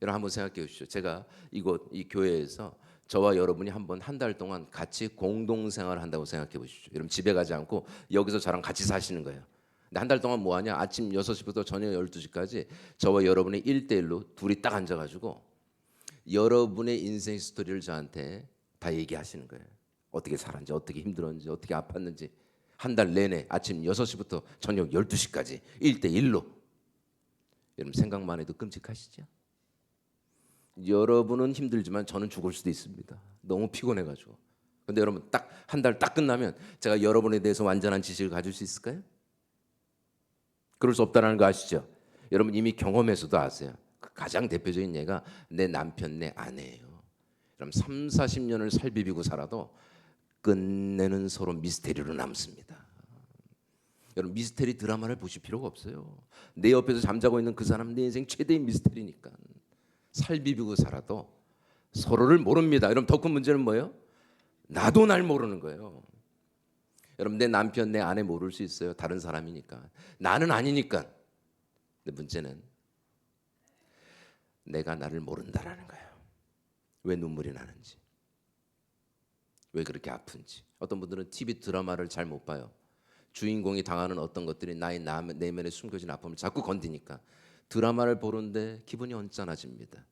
여러분 한번 생각해 보십시오. 제가 이 교회에서 저와 여러분이 한번 한 달 동안 같이 공동생활을 한다고 생각해 보십시오. 여러분 집에 가지 않고 여기서 저랑 같이 사시는 거예요. 근데 한 달 동안 뭐 하냐? 아침 6시부터 저녁 12시까지 저와 여러분이 1대1로 둘이 딱 앉아가지고 여러분의 인생 스토리를 저한테 다 얘기하시는 거예요. 어떻게 살았는지, 어떻게 힘들었는지, 어떻게 아팠는지 한 달 내내 아침 6시부터 저녁 12시까지 1대1로. 여러분 생각만 해도 끔찍하시죠? 여러분은 힘들지만 저는 죽을 수도 있습니다. 너무 피곤해가지고. 근데 여러분 딱 한 달 딱 끝나면 제가 여러분에 대해서 완전한 지식을 가질 수 있을까요? 그럴 수 없다는 거 아시죠? 여러분 이미 경험해서도 아세요. 그 가장 대표적인 예가 내 남편, 내 아내예요. 그럼 3, 40년을 살비비고 살아도 끝내는 서로 미스테리로 남습니다. 여러분 미스테리 드라마를 보실 필요가 없어요. 내 옆에서 잠자고 있는 그 사람 내 인생 최대의 미스테리니까. 살비비고 살아도 서로를 모릅니다. 여러분 더 큰 문제는 뭐예요? 나도 날 모르는 거예요. 여러분 내 남편, 내 아내 모를 수 있어요. 다른 사람이니까. 나는 아니니까. 근데 문제는 내가 나를 모른다라는 거예요. 왜 눈물이 나는지, 왜 그렇게 아픈지. 어떤 분들은 TV 드라마를 잘 못 봐요. 주인공이 당하는 어떤 것들이 나의 내면에 숨겨진 아픔을 자꾸 건드니까 드라마를 보는데 기분이 언짢아집니다.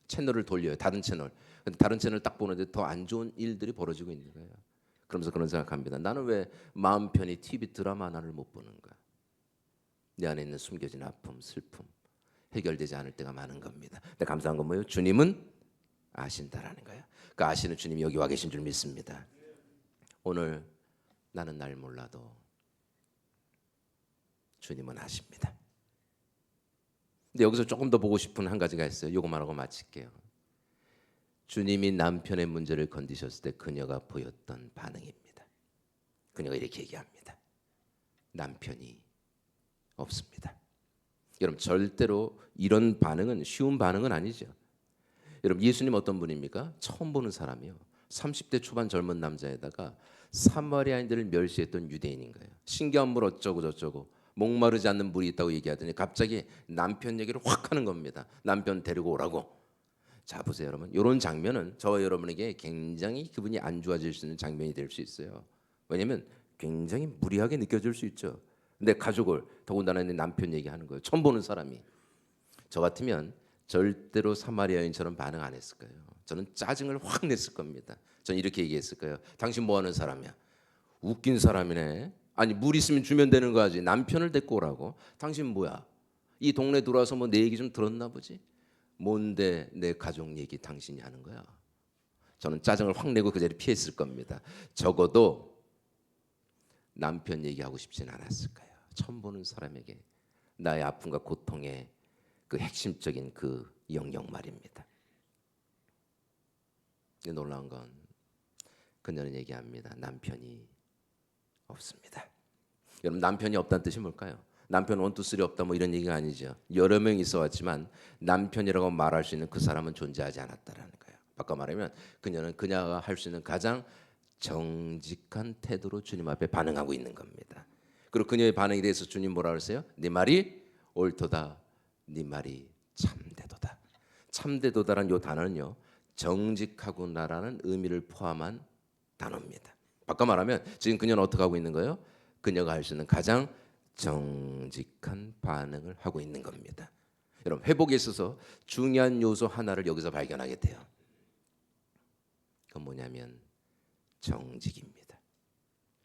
채널을 돌려요. 다른 채널. 근데 다른 채널 딱 보는데 더 안 좋은 일들이 벌어지고 있는 거예요. 그러면서 그런 생각합니다. 나는 왜 마음 편히 TV 드라마 하나를 못 보는가? 내 안에 있는 숨겨진 아픔, 슬픔 해결되지 않을 때가 많은 겁니다. 근데 감사한 건 뭐예요? 주님은 아신다라는 거예요. 그 아시는 주님이 여기 와 계신 줄 믿습니다. 오늘 나는 날 몰라도 주님은 아십니다. 근데 여기서 조금 더 보고 싶은 한 가지가 있어요. 이거만 하고 마칠게요. 주님이 남편의 문제를 건드셨을 때 그녀가 보였던 반응입니다. 그녀가 이렇게 얘기합니다. 남편이 없습니다. 여러분 절대로 이런 반응은 쉬운 반응은 아니죠. 여러분 예수님 어떤 분입니까? 처음 보는 사람이요. 30대 초반 젊은 남자에다가 사마리아인들을 멸시했던 유대인인 거예요. 신기한 물 어쩌고 저쩌고 목마르지 않는 물이 있다고 얘기하더니 갑자기 남편 얘기를 확 하는 겁니다. 남편 데리고 오라고. 자 보세요 여러분. 이런 장면은 저와 여러분에게 굉장히 기분이 안 좋아질 수 있는 장면이 될 수 있어요. 왜냐하면 굉장히 무리하게 느껴질 수 있죠. 근데 가족을 더군다나 내 남편 얘기하는 거예요. 처음 보는 사람이. 저 같으면 절대로 사마리아인처럼 반응 안 했을 거예요. 저는 짜증을 확 냈을 겁니다. 저는 이렇게 얘기했을 거예요. 당신 뭐 하는 사람이야? 웃긴 사람이네. 아니 물 있으면 주면 되는 거 하지. 남편을 데리고 오라고. 당신 뭐야? 이 동네 들어와서 뭐 내 얘기 좀 들었나 보지? 뭔데 내 가족 얘기 당신이 하는 거야? 저는 짜증을 확 내고 그 자리 피했을 겁니다. 적어도 남편 얘기하고 싶진 않았을 거예요. 처음 보는 사람에게 나의 아픔과 고통의 그 핵심적인 그 영역 말입니다. 놀라운 건 그녀는 얘기합니다. 남편이 없습니다. 여러분 남편이 없다는 뜻이 뭘까요? 남편 원투쓰리 없다 뭐 이런 얘기가 아니죠. 여러 명 있어 왔지만 남편이라고 말할 수 있는 그 사람은 존재하지 않았다라는 거예요. 바꿔 말하면 그녀는 그녀가 할 수 있는 가장 정직한 태도로 주님 앞에 반응하고 있는 겁니다. 그리고 그녀의 반응에 대해서 주님 뭐라 그러세요? 네 말이 옳도다. 네 말이 참되도다. 참되도다라는 이 단어는요. 정직하구나라는 의미를 포함한 단어입니다. 바꿔 말하면 지금 그녀는 어떻게 하고 있는 거예요? 그녀가 할 수 있는 가장 정직한 반응을 하고 있는 겁니다. 여러분 회복에 있어서 중요한 요소 하나를 여기서 발견하게 돼요. 그건 뭐냐면 정직입니다.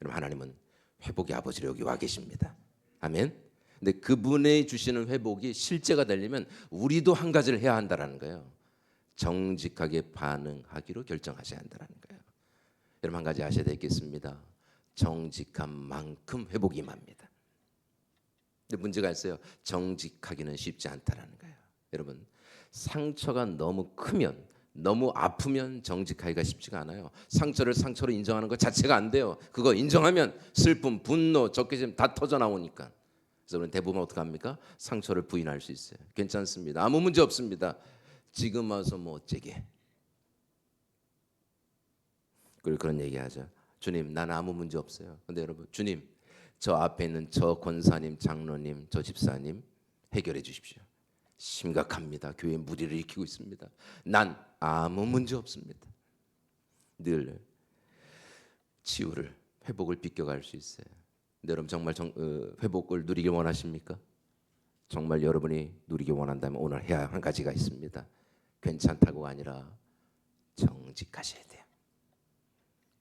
여러분 하나님은 회복의 아버지로 여기 와 계십니다. 아멘. 근데 그분이 주시는 회복이 실제가 되려면 우리도 한 가지를 해야 한다라는 거예요. 정직하게 반응하기로 결정하셔야 한다라는 거예요. 여러분 한 가지 아셔야 되겠습니다. 정직한 만큼 회복이 임합니다. 근데 문제가 있어요. 정직하기는 쉽지 않다라는 거예요. 여러분 상처가 너무 크면 너무 아프면 정직하기가 쉽지가 않아요. 상처를 상처로 인정하는 것 자체가 안 돼요. 그거 인정하면 슬픔, 분노, 적개심 다 터져 나오니까. 그래서 우리는 대부분 어떻게 합니까? 상처를 부인할 수 있어요. 괜찮습니다. 아무 문제 없습니다. 지금 와서 뭐 어쩌게. 그리고 그런 얘기하죠. 주님, 나는 아무 문제 없어요. 근데 여러분, 주님, 저 앞에 있는 저 권사님, 장로님, 저 집사님 해결해 주십시오. 심각합니다. 교회에 무리를 일으키고 있습니다. 난 아무 문제 없습니다. 늘 치유를, 회복을 비껴갈 수 있어요. 근데 여러분 정말 회복을 누리길 원하십니까? 정말 여러분이 누리길 원한다면 오늘 해야 한 가지가 있습니다. 괜찮다고가 아니라 정직하셔야 돼요.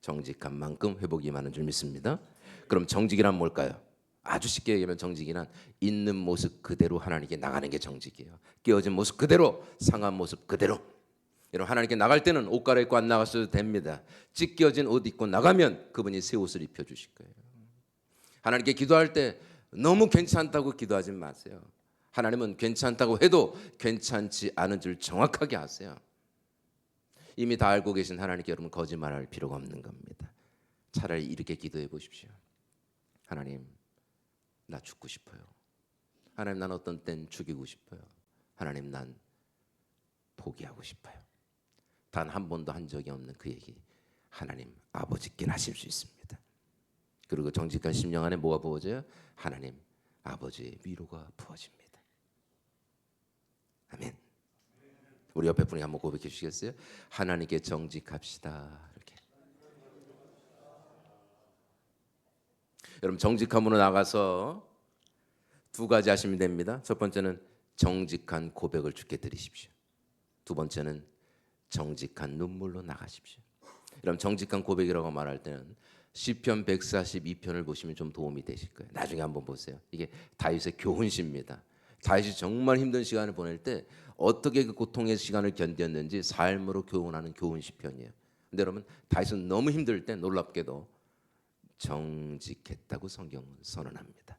정직한 만큼 회복이 많은 줄 믿습니다. 그럼 정직이란 뭘까요? 아주 쉽게 얘기하면 정직이란 있는 모습 그대로 하나님께 나가는 게 정직이에요. 깨어진 모습 그대로, 상한 모습 그대로. 여러분, 하나님께 나갈 때는 옷 갈아입고 안 나갔어도 됩니다. 찢겨진 옷 입고 나가면 그분이 새 옷을 입혀주실 거예요. 하나님께 기도할 때 너무 괜찮다고 기도하지 마세요. 하나님은 괜찮다고 해도 괜찮지 않은 줄 정확하게 아세요. 이미 다 알고 계신 하나님께 여러분 거짓말할 필요가 없는 겁니다. 차라리 이렇게 기도해 보십시오. 하나님, 나 죽고 싶어요. 하나님, 난 어떤 땐 죽이고 싶어요. 하나님, 난 포기하고 싶어요. 단 한 번도 한 적이 없는 그 얘기 하나님 아버지께 하실 수 있습니다. 그리고 정직한 심령 안에 뭐가 부어져요? 하나님 아버지의 위로가 부어집니다. 아멘. 우리 옆에 분이 한번 고백해 주시겠어요? 하나님께 정직합시다. 이렇게. 여러분, 정직함으로 나가서 두 가지 하시면 됩니다. 첫 번째는 정직한 고백을 주께 드리십시오. 두 번째는 정직한 눈물로 나가십시오. 여러분, 정직한 고백이라고 말할 때는 시편 142편을 보시면 좀 도움이 되실 거예요. 나중에 한번 보세요. 이게 다윗의 교훈시입니다. 다윗이 정말 힘든 시간을 보낼 때 어떻게 그 고통의 시간을 견뎠는지 삶으로 교훈하는 교훈 시편이에요. 근데 여러분, 다윗은 너무 힘들 때 놀랍게도 정직했다고 성경은 선언합니다.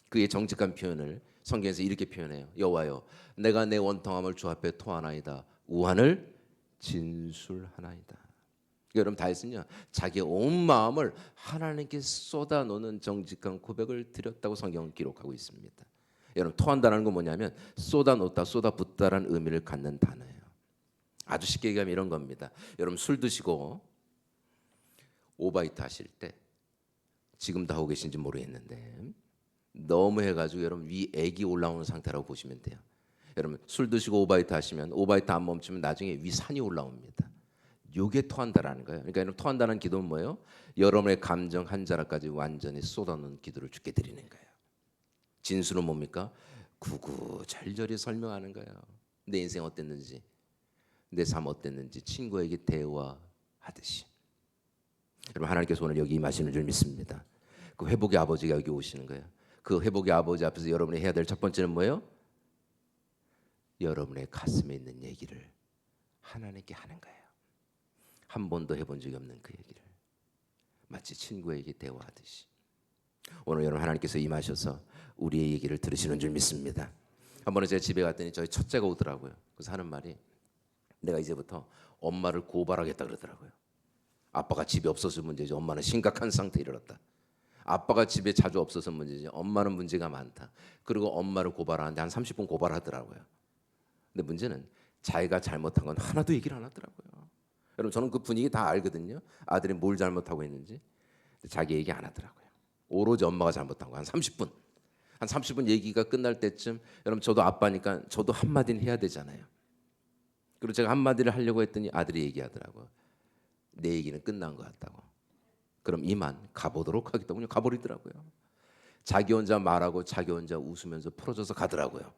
그의 정직한 표현을 성경에서 이렇게 표현해요. 여호와여, 내가 내 원통함을 주 앞에 토하나이다. 우한을 진술하나이다. 여러분, 다윗은요 자기의 온 마음을 하나님께 쏟아놓는 정직한 고백을 드렸다고 성경은 기록하고 있습니다. 여러분, 토한다는 건 뭐냐면 쏟아놓다, 쏟아붓다라는 의미를 갖는 단어예요. 아주 쉽게 얘기하면 이런 겁니다. 여러분, 술 드시고 오바이트 하실 때, 지금도 하고 계신지 모르겠는데 너무 해가지고 여러분 위 액이 올라오는 상태라고 보시면 돼요. 여러분, 술 드시고 오바이트 하시면 오바이트 안 멈추면 나중에 위 산이 올라옵니다. 요게 토한다라는 거예요. 그러니까 여러분, 토한다는 기도는 뭐예요? 여러분의 감정 한 자락까지 완전히 쏟아놓은 기도를 주께 드리는 거예요. 진술은 뭡니까? 구구절절히 설명하는 거예요. 내 인생 어땠는지, 내 삶 어땠는지 친구에게 대화하듯이. 여러분, 하나님께서 오늘 여기 임하시는 줄 믿습니다. 그 회복의 아버지가 여기 오시는 거예요. 그 회복의 아버지 앞에서 여러분이 해야 될 첫 번째는 뭐예요? 여러분의 가슴에 있는 얘기를 하나님께 하는 거예요. 한 번도 해본 적이 없는 그 얘기를 마치 친구에게 대화하듯이. 오늘 여러분, 하나님께서 임하셔서 우리의 얘기를 들으시는 줄 믿습니다. 한 번은 제가 집에 갔더니 저희 첫째가 오더라고요. 그래서 하는 말이, 내가 이제부터 엄마를 고발하겠다 그러더라고요. 아빠가 집에 없어서 문제지 엄마는 심각한 상태에 이르렀다. 아빠가 집에 자주 없어서 문제지 엄마는 문제가 많다. 그리고 엄마를 고발하는데 한 30분 고발하더라고요. 근데 문제는 자기가 잘못한 건 하나도 얘기를 안 하더라고요. 여러분, 저는 그 분위기 다 알거든요. 아들이 뭘 잘못하고 있는지. 자기 얘기 안 하더라고요. 오로지 엄마가 잘못한 거 한 30분. 한 30분 얘기가 끝날 때쯤, 여러분 저도 아빠니까 저도 한마디는 해야 되잖아요. 그리고 제가 한마디를 하려고 했더니 아들이 얘기하더라고요. 내 얘기는 끝난 것 같다고. 그럼 이만 가보도록 하겠다고 가버리더라고요. 자기 혼자 말하고 자기 혼자 웃으면서 풀어져서 가더라고요.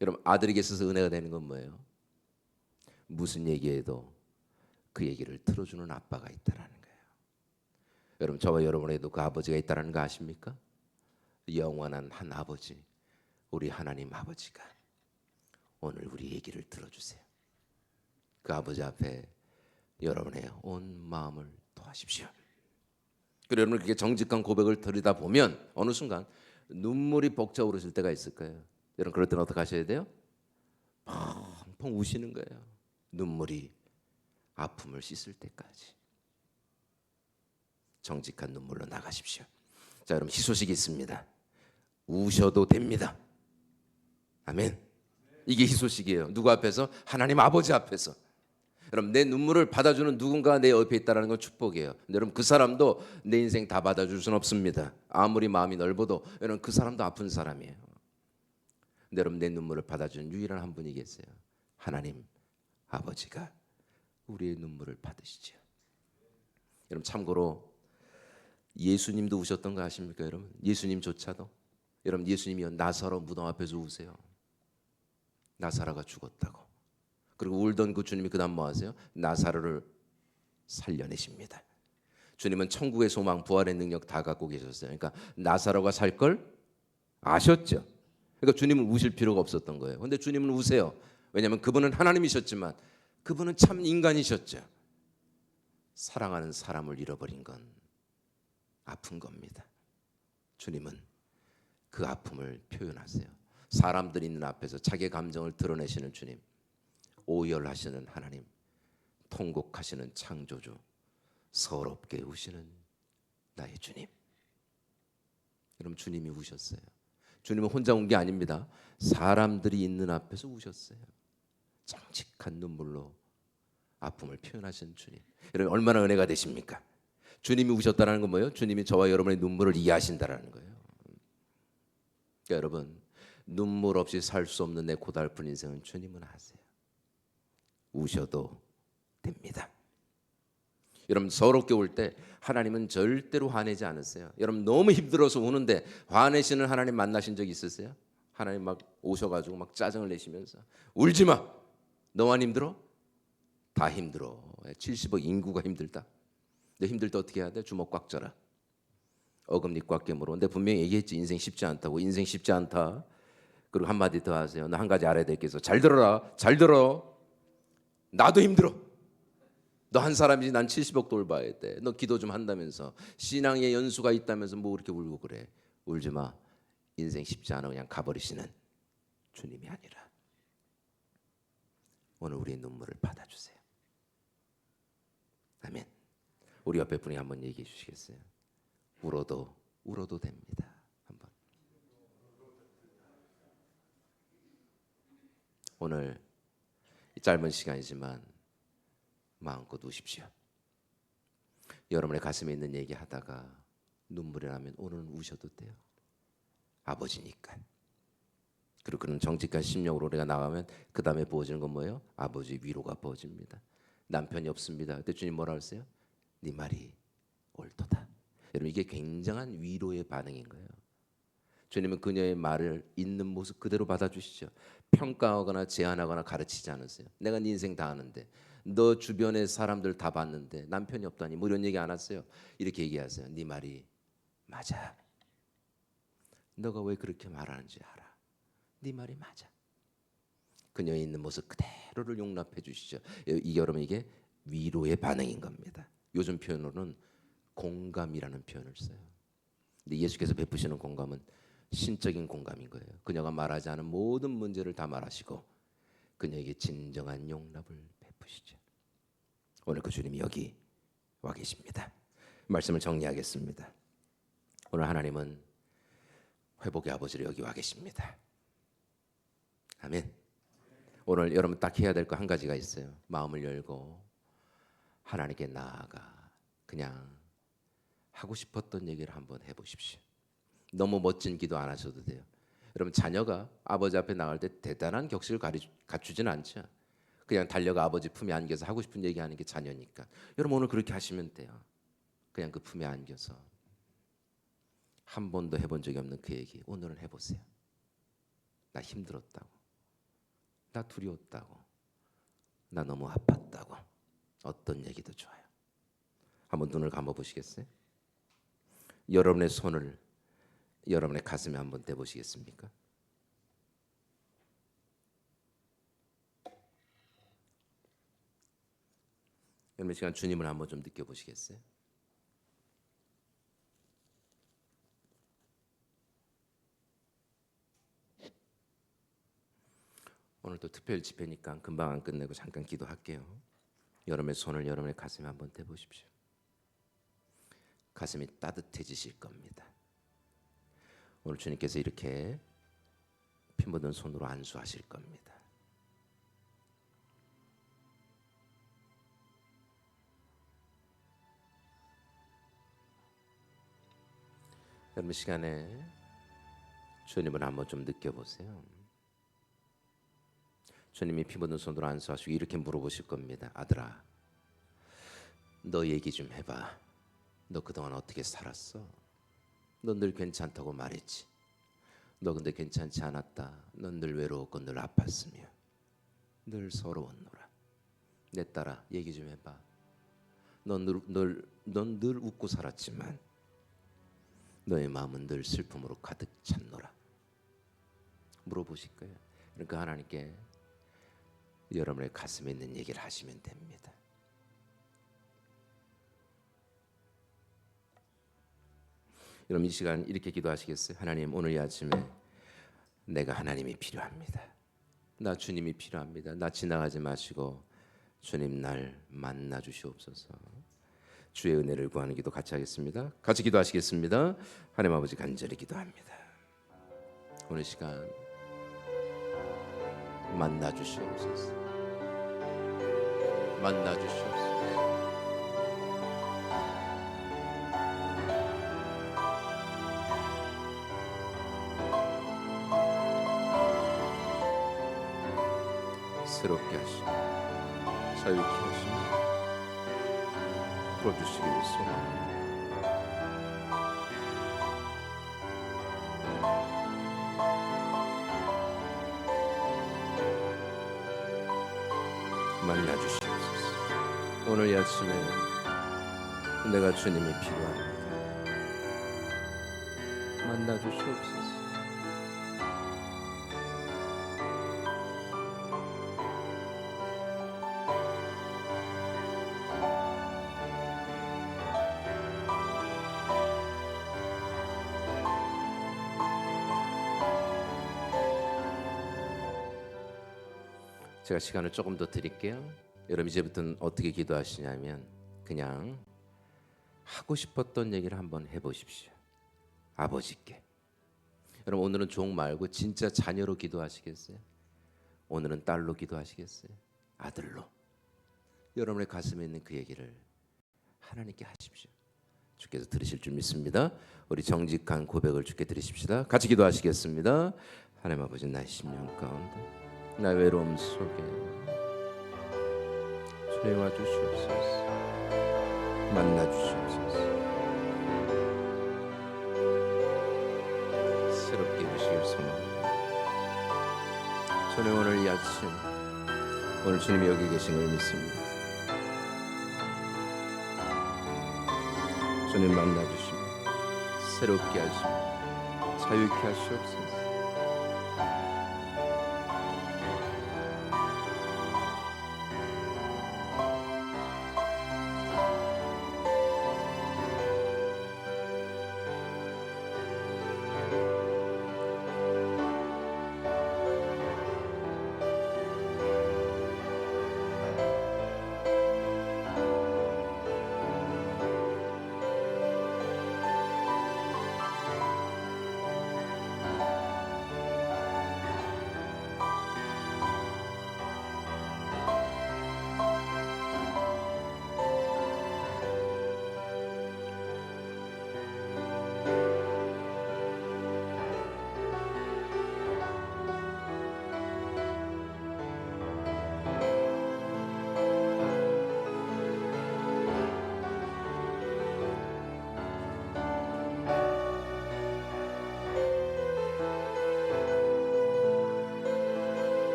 여러분, 아들에게 있어서 은혜가 되는 건 뭐예요? 무슨 얘기해도 그 얘기를 들어주는 아빠가 있다라는 거예요. 여러분, 저와 여러분에도 그 아버지가 있다라는 거 아십니까? 영원한 한 아버지, 우리 하나님 아버지가 오늘 우리 얘기를 들어주세요. 그 아버지 앞에 여러분의 온 마음을 토하십시오. 그리고 여러분, 그렇게 정직한 고백을 드리다 보면 어느 순간 눈물이 벅차 오르실 때가 있을 거예요. 여러분, 그럴 때는 어떻게 하셔야 돼요? 펑펑 우시는 거예요. 눈물이 아픔을 씻을 때까지 정직한 눈물로 나가십시오. 자, 여러분, 희소식이 있습니다. 우셔도 됩니다. 아멘. 이게 희소식이에요. 누구 앞에서? 하나님 아버지 앞에서. 여러분, 내 눈물을 받아주는 누군가 내 옆에 있다는 건 축복이에요. 근데 여러분, 그 사람도 내 인생 다 받아줄 수는 없습니다. 아무리 마음이 넓어도 여러분, 그 사람도 아픈 사람이에요. 근데 여러분, 내 눈물을 받아주는 유일한 한 분이 계세요. 하나님 아버지가 우리의 눈물을 받으시죠. 여러분, 참고로 예수님도 우셨던 거 아십니까? 여러분, 예수님조차도. 여러분, 예수님이 나사로 무덤 앞에서 우세요. 나사로가 죽었다고. 그리고 울던 그 주님이 그다음 뭐 하세요? 나사로를 살려내십니다. 주님은 천국의 소망, 부활의 능력 다 갖고 계셨어요. 그러니까 나사로가 살 걸 아셨죠. 그러니까 주님은 우실 필요가 없었던 거예요. 근데 주님은 우세요. 왜냐하면 그분은 하나님이셨지만 그분은 참 인간이셨죠. 사랑하는 사람을 잃어버린 건 아픈 겁니다. 주님은 그 아픔을 표현하세요. 사람들이 있는 앞에서 자기의 감정을 드러내시는 주님, 오열하시는 하나님, 통곡하시는 창조주, 서럽게 우시는 나의 주님. 그럼 주님이 우셨어요. 주님은 혼자 운 게 아닙니다. 사람들이 있는 앞에서 우셨어요. 정직한 눈물로 아픔을 표현하신 주님. 여러분 얼마나 은혜가 되십니까? 주님이 우셨다는 건 뭐예요? 주님이 저와 여러분의 눈물을 이해하신다는 거예요. 그러니까 여러분 눈물 없이 살 수 없는 내 고달픈 인생은 주님은 아세요. 우셔도 됩니다. 여러분 서럽게 울 때 하나님은 절대로 화내지 않으세요. 여러분 너무 힘들어서 우는데 화내시는 하나님 만나신 적 있으세요? 하나님 막 오셔가지고 막 짜증을 내시면서 울지 마. 너만 힘들어? 다 힘들어. 70억 인구가 힘들다. 너 힘들 때 어떻게 해야 돼? 주먹 꽉 져라. 어금니 꽉 깨물어. 근데 분명히 얘기했지. 인생 쉽지 않다고. 인생 쉽지 않다. 그리고 한마디 더 하세요. 너 한 가지 알아야 될 게 있어. 잘 들어라. 잘 들어. 나도 힘들어. 너 한 사람이지 난 70억 돌봐야 돼. 너 기도 좀 한다면서. 신앙의 연수가 있다면서 뭐 그렇게 울고 그래. 울지 마. 인생 쉽지 않아. 그냥 가버리시는 주님이 아니라 오늘 우리의 눈물을 받아주세요. 아멘. 우리 옆에 분이 한번 얘기해 주시겠어요? 울어도 됩니다. 한번. 오늘 이 짧은 시간이지만 마음껏 우십시오. 여러분의 가슴에 있는 얘기 하다가 눈물이 나면 오늘은 우셔도 돼요. 아버지니까. 그리고 그런 정직한 심령으로 우리가 나가면 그 다음에 부어지는 건 뭐예요? 아버지 위로가 부어집니다. 남편이 없습니다. 그때 주님 뭐라 하세요? 네 말이 옳도다. 여러분 이게 굉장한 위로의 반응인 거예요. 주님은 그녀의 말을 있는 모습 그대로 받아주시죠. 평가하거나 제한하거나 가르치지 않으세요. 내가 네 인생 다 아는데 너 주변의 사람들 다 봤는데 남편이 없다니 뭐 이런 얘기 안 하세요. 이렇게 얘기하세요. 네 말이 맞아. 너가 왜 그렇게 말하는지 알아. 네 말이 맞아. 그녀의 있는 모습 그대로를 용납해 주시죠. 이 여러분 이게 위로의 반응인 겁니다. 요즘 표현으로는 공감이라는 표현을 써요. 근데 예수께서 베푸시는 공감은 신적인 공감인 거예요. 그녀가 말하지 않은 모든 문제를 다 말하시고 그녀에게 진정한 용납을 베푸시죠. 오늘 그 주님이 여기 와 계십니다. 말씀을 정리하겠습니다. 오늘 하나님은 회복의 아버지로 여기 와 계십니다. 아멘. 오늘 여러분 딱 해야 될 거 한 가지가 있어요. 마음을 열고 하나님께 나아가 그냥 하고 싶었던 얘기를 한번 해보십시오. 너무 멋진 기도 안 하셔도 돼요. 여러분 자녀가 아버지 앞에 나갈 때 대단한 격식을 갖추지는 않죠. 그냥 달려가 아버지 품에 안겨서 하고 싶은 얘기하는 게 자녀니까. 여러분 오늘 그렇게 하시면 돼요. 그냥 그 품에 안겨서 한 번도 해본 적이 없는 그 얘기 오늘은 해보세요. 나 힘들었다고. 나 두려웠다고. 나 너무 아팠다고. 어떤 얘기도 좋아요. 한번 눈을 감아보시겠어요? 여러분의 손을 여러분의 가슴에 한번 대보시겠습니까? 여러분 시간 주님을 한번 좀 느껴보시겠어요? 오늘 또 특별 집회니까 금방 안 끝내고 잠깐 기도할게요. 여러분의 손을 여러분의 가슴에 한번 대보십시오. 가슴이 따뜻해지실 겁니다. 오늘 주님께서 이렇게 피 묻은 손으로 안수하실 겁니다. 여러분 시간에 주님을 한번 좀 느껴보세요. 주님이 피 묻은 손으로 안수하시고 이렇게 물어보실 겁니다. 아들아, 너 얘기 좀 해봐. 너 그동안 어떻게 살았어? 넌 늘 괜찮다고 말했지. 너 근데 괜찮지 않았다. 넌 늘 외로웠고 늘 아팠으며 늘 서러웠노라. 내 딸아 얘기 좀 해봐. 넌 늘 웃고 살았지만 너의 마음은 늘 슬픔으로 가득 찼노라. 물어보실 거예요. 그러니까 하나님께 여러분의 가슴에 있는 얘기를 하시면 됩니다. 여러분 이 시간 이렇게 기도하시겠어요? 하나님, 오늘 이 아침에 내가 하나님이 필요합니다. 나 주님이 필요합니다. 나 지나가지 마시고 주님 날 만나 주시옵소서. 주의 은혜를 구하는 기도 같이 하겠습니다. 같이 기도하시겠습니다. 하나님 아버지, 간절히 기도합니다. 오늘 시간 만나 주시옵소서. 만나 주시옵소서. 새롭게 하시고 자유케 하시고 풀어주시기를 소망합니다. 만나 주시옵소서. 오늘 이 아침에 내가 주님이 필요합니다. 만나 주시옵소서. 제가 시간을 조금 더 드릴게요. 여러분 이제부터는 어떻게 기도하시냐면 그냥 하고 싶었던 얘기를 한번 해보십시오. 아버지께. 여러분 오늘은 종 말고 진짜 자녀로 기도하시겠어요? 오늘은 딸로 기도하시겠어요? 아들로. 여러분의 가슴에 있는 그 얘기를 하나님께 하십시오. 주께서 들으실 줄 믿습니다. 우리 정직한 고백을 주께 드리십시다. 같이 기도하시겠습니다. 하나님 아버지, 나의 심령 가운데 나의 외로움 속에 주님 와주시옵소서. 만나주시옵소서. 새롭게 해주시길 소망합니다. 저는 오늘 이 아침 오늘 주님이 여기 계신 걸 믿습니다. 주님 만나주시고 새롭게 하시고 자유케 하시옵소서.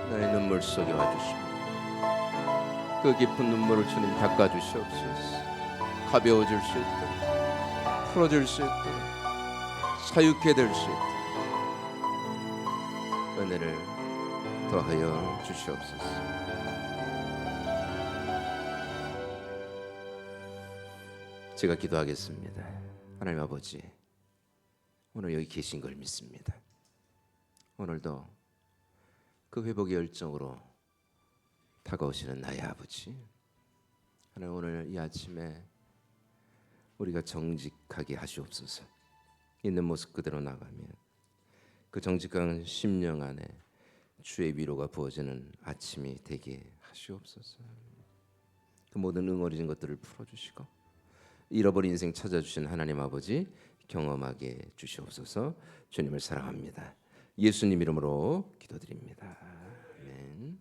나의 눈물 속에 와주시고 그 깊은 눈물을 주님 닦아주시옵소서. 가벼워질 수 있도록 풀어질 수 있도록 자유케 될 수 있도록 은혜를 더하여 주시옵소서. 제가 기도하겠습니다. 하나님 아버지, 오늘 여기 계신 걸 믿습니다. 오늘도 그 회복의 열정으로 다가오시는 나의 아버지, 하나님 오늘 이 아침에 우리가 정직하게 하시옵소서. 있는 모습 그대로 나가면 그 정직한 심령 안에 주의 위로가 부어지는 아침이 되게 하시옵소서. 그 모든 응어리진 것들을 풀어주시고 잃어버린 인생 찾아주신 하나님 아버지 경험하게 주시옵소서. 주님을 사랑합니다. 예수님 이름으로 기도드립니다. 아멘.